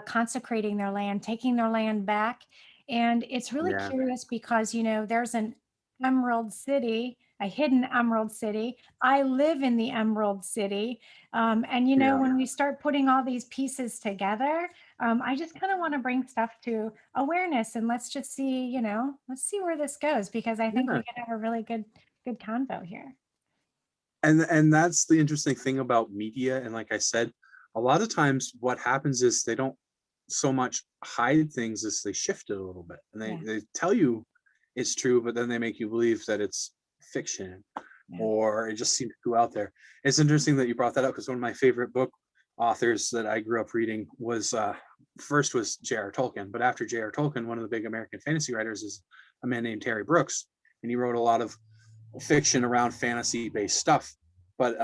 Speaker 1: consecrating their land, taking their land back. And it's really curious because, you know, there's an Emerald City, a hidden Emerald City. I live in the Emerald City. And, you know, when we start putting all these pieces together, I just kind of want to bring stuff to awareness, and let's just see, you know, let's see where this goes, because I think we could have a really good convo here.
Speaker 2: And that's the interesting thing about media. And like I said, a lot of times what happens is they don't so much hide things as they shift it a little bit, and they tell you it's true, but then they make you believe that it's fiction or it just seems too out there. It's interesting that you brought that up, because one of my favorite book authors that I grew up reading was first was J.R. Tolkien, but after J.R. Tolkien, one of the big American fantasy writers is a man named Terry Brooks, and he wrote a lot of fiction around fantasy based stuff. But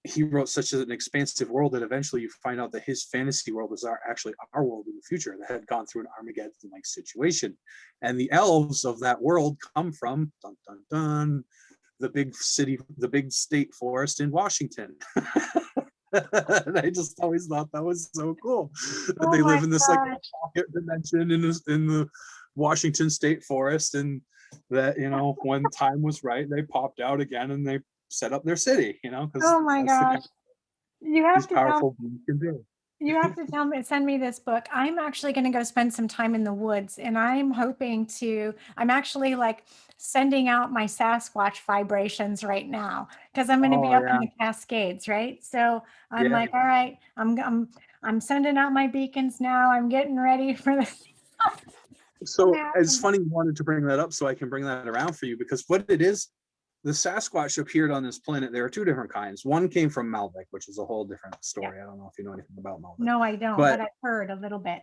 Speaker 2: he wrote such an expansive world that eventually you find out that his fantasy world was actually our world in the future that had gone through an Armageddon-like situation. And the elves of that world come from, dun, dun, dun, the big city, the big state forest in Washington. And I just always thought that was so cool. That they live in this like pocket dimension in the Washington state forest, and that, you know, when time was right, they popped out again and they set up their city, you know, because
Speaker 1: oh my gosh, you have to
Speaker 2: powerful
Speaker 1: you have to send me this book. I'm actually going to go spend some time in the woods, and I'm actually like sending out my Sasquatch vibrations right now, because I'm going to be up in the Cascades, right? So I'm like, all right, I'm sending out my beacons now. I'm getting ready for this.
Speaker 2: So it's funny you wanted to bring that up, so I can bring that around for you, because what it is, the Sasquatch appeared on this planet. There are two different kinds. One came from Malvik, which is a whole different story. I don't know if you know anything about Malvik.
Speaker 1: No, I don't, but I've heard a little bit.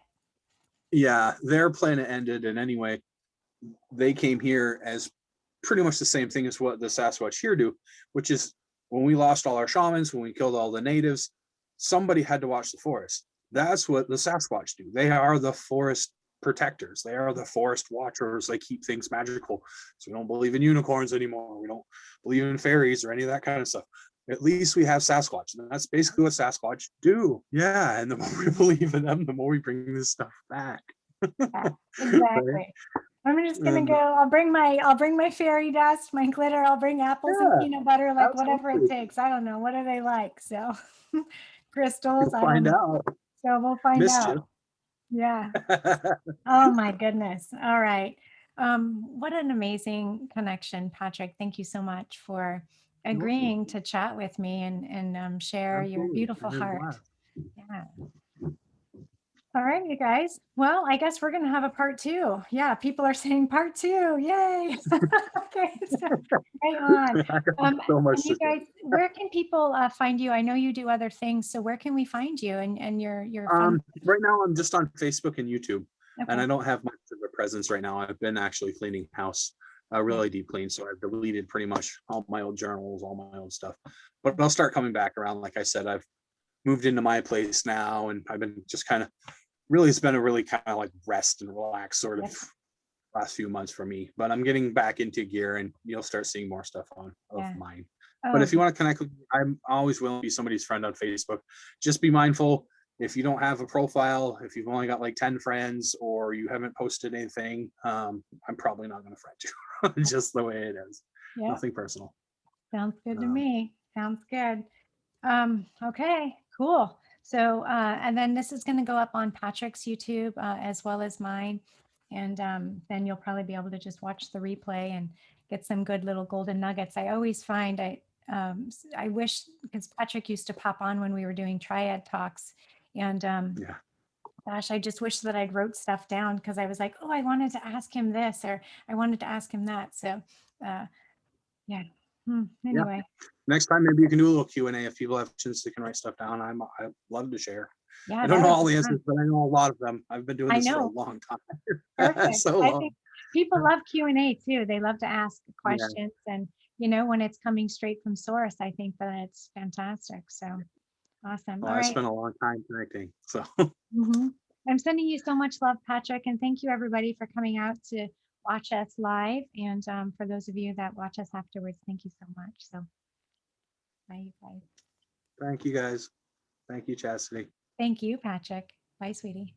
Speaker 2: Yeah, their planet ended, and anyway, they came here as pretty much the same thing as what the Sasquatch here do, which is when we lost all our shamans, when we killed all the natives, somebody had to watch the forest. That's what the Sasquatch do. They are the forest protectors. They are the forest watchers. They keep things magical. So we don't believe in unicorns anymore. We don't believe in fairies or any of that kind of stuff. At least we have Sasquatch, and that's basically what Sasquatch do. Yeah, and the more we believe in them, the more we bring this stuff back.
Speaker 1: Exactly. Right? I'm just gonna go. I'll bring my fairy dust, my glitter. I'll bring apples and peanut butter, like whatever it takes. I don't know. What do they like? So crystals.
Speaker 2: We'll find out.
Speaker 1: So we'll find out. Yeah. Oh my goodness. All right. What an amazing connection, Patrick. Thank you so much for agreeing to chat with me and share your beautiful heart. Yeah. All right, you guys. Well, I guess we're going to have a part 2. Yeah, people are saying part 2. Yay. Okay, so right on.
Speaker 2: So much
Speaker 1: you guys, where can people find you? I know you do other things, so where can we find you and your
Speaker 2: right now I'm just on Facebook and YouTube. and
Speaker 1: Okay.
Speaker 2: I don't have much of a presence right now. I've been actually cleaning house, a
Speaker 1: Yeah.
Speaker 2: really deep clean. So I've deleted pretty much all my old journals, all my old stuff. But I'll start coming back around. Like I said, I've moved into my place now, and I've been just kind of really, it's been a really kind of like rest and relax sort of
Speaker 1: Yep.
Speaker 2: last few months for me. But I'm getting back into gear, and you'll start seeing more stuff on of
Speaker 1: Yeah.
Speaker 2: mine. But
Speaker 1: Oh,
Speaker 2: if you
Speaker 1: good.
Speaker 2: want to connect with me, I'm always willing to be somebody's friend on Facebook. Just be mindful, if you don't have a profile, if you've only got like 10 friends or you haven't posted anything, I'm probably not going to friend you. Just the way it is.
Speaker 1: Yeah.
Speaker 2: Nothing personal.
Speaker 1: Sounds good to
Speaker 2: Um,
Speaker 1: me. Sounds good. Okay, cool. So, and then this is going to go up on Patrick's YouTube as well as mine. And then you'll probably be able to just watch the replay and get some good little golden nuggets. I always find I wish, because Patrick used to pop on when we were doing triad talks. And
Speaker 2: yeah.
Speaker 1: gosh, I just wish that I'd wrote stuff down, because I was like, oh, I wanted to ask him this, or I wanted to ask him that. So, uh, yeah.
Speaker 2: Yeah.
Speaker 1: Anyway,
Speaker 2: Next time, maybe you can do a little Q&A. If people have questions, they can write stuff down. I love to share.
Speaker 1: yeah,
Speaker 2: I don't
Speaker 1: that
Speaker 2: know
Speaker 1: would
Speaker 2: all
Speaker 1: be
Speaker 2: the
Speaker 1: fun.
Speaker 2: answers, but I know a lot of them. I've been doing
Speaker 1: I
Speaker 2: this for a
Speaker 1: know.
Speaker 2: long time.
Speaker 1: Perfect.
Speaker 2: So
Speaker 1: I
Speaker 2: long.
Speaker 1: think people love Q&A too. They love to ask
Speaker 2: Yeah.
Speaker 1: questions, and when it's coming straight from source, I think that it's fantastic. So awesome.
Speaker 2: Well,
Speaker 1: All
Speaker 2: I
Speaker 1: right.
Speaker 2: spent a long time connecting. So
Speaker 1: Mhm. I'm sending you so much love, Patrick, and thank you everybody for coming out to watch us live. And for those of you that watch us afterwards, thank you so much. So bye, you guys.
Speaker 2: thank you guys. Thank you, Chastity.
Speaker 1: Thank you, Patrick. Bye, sweetie.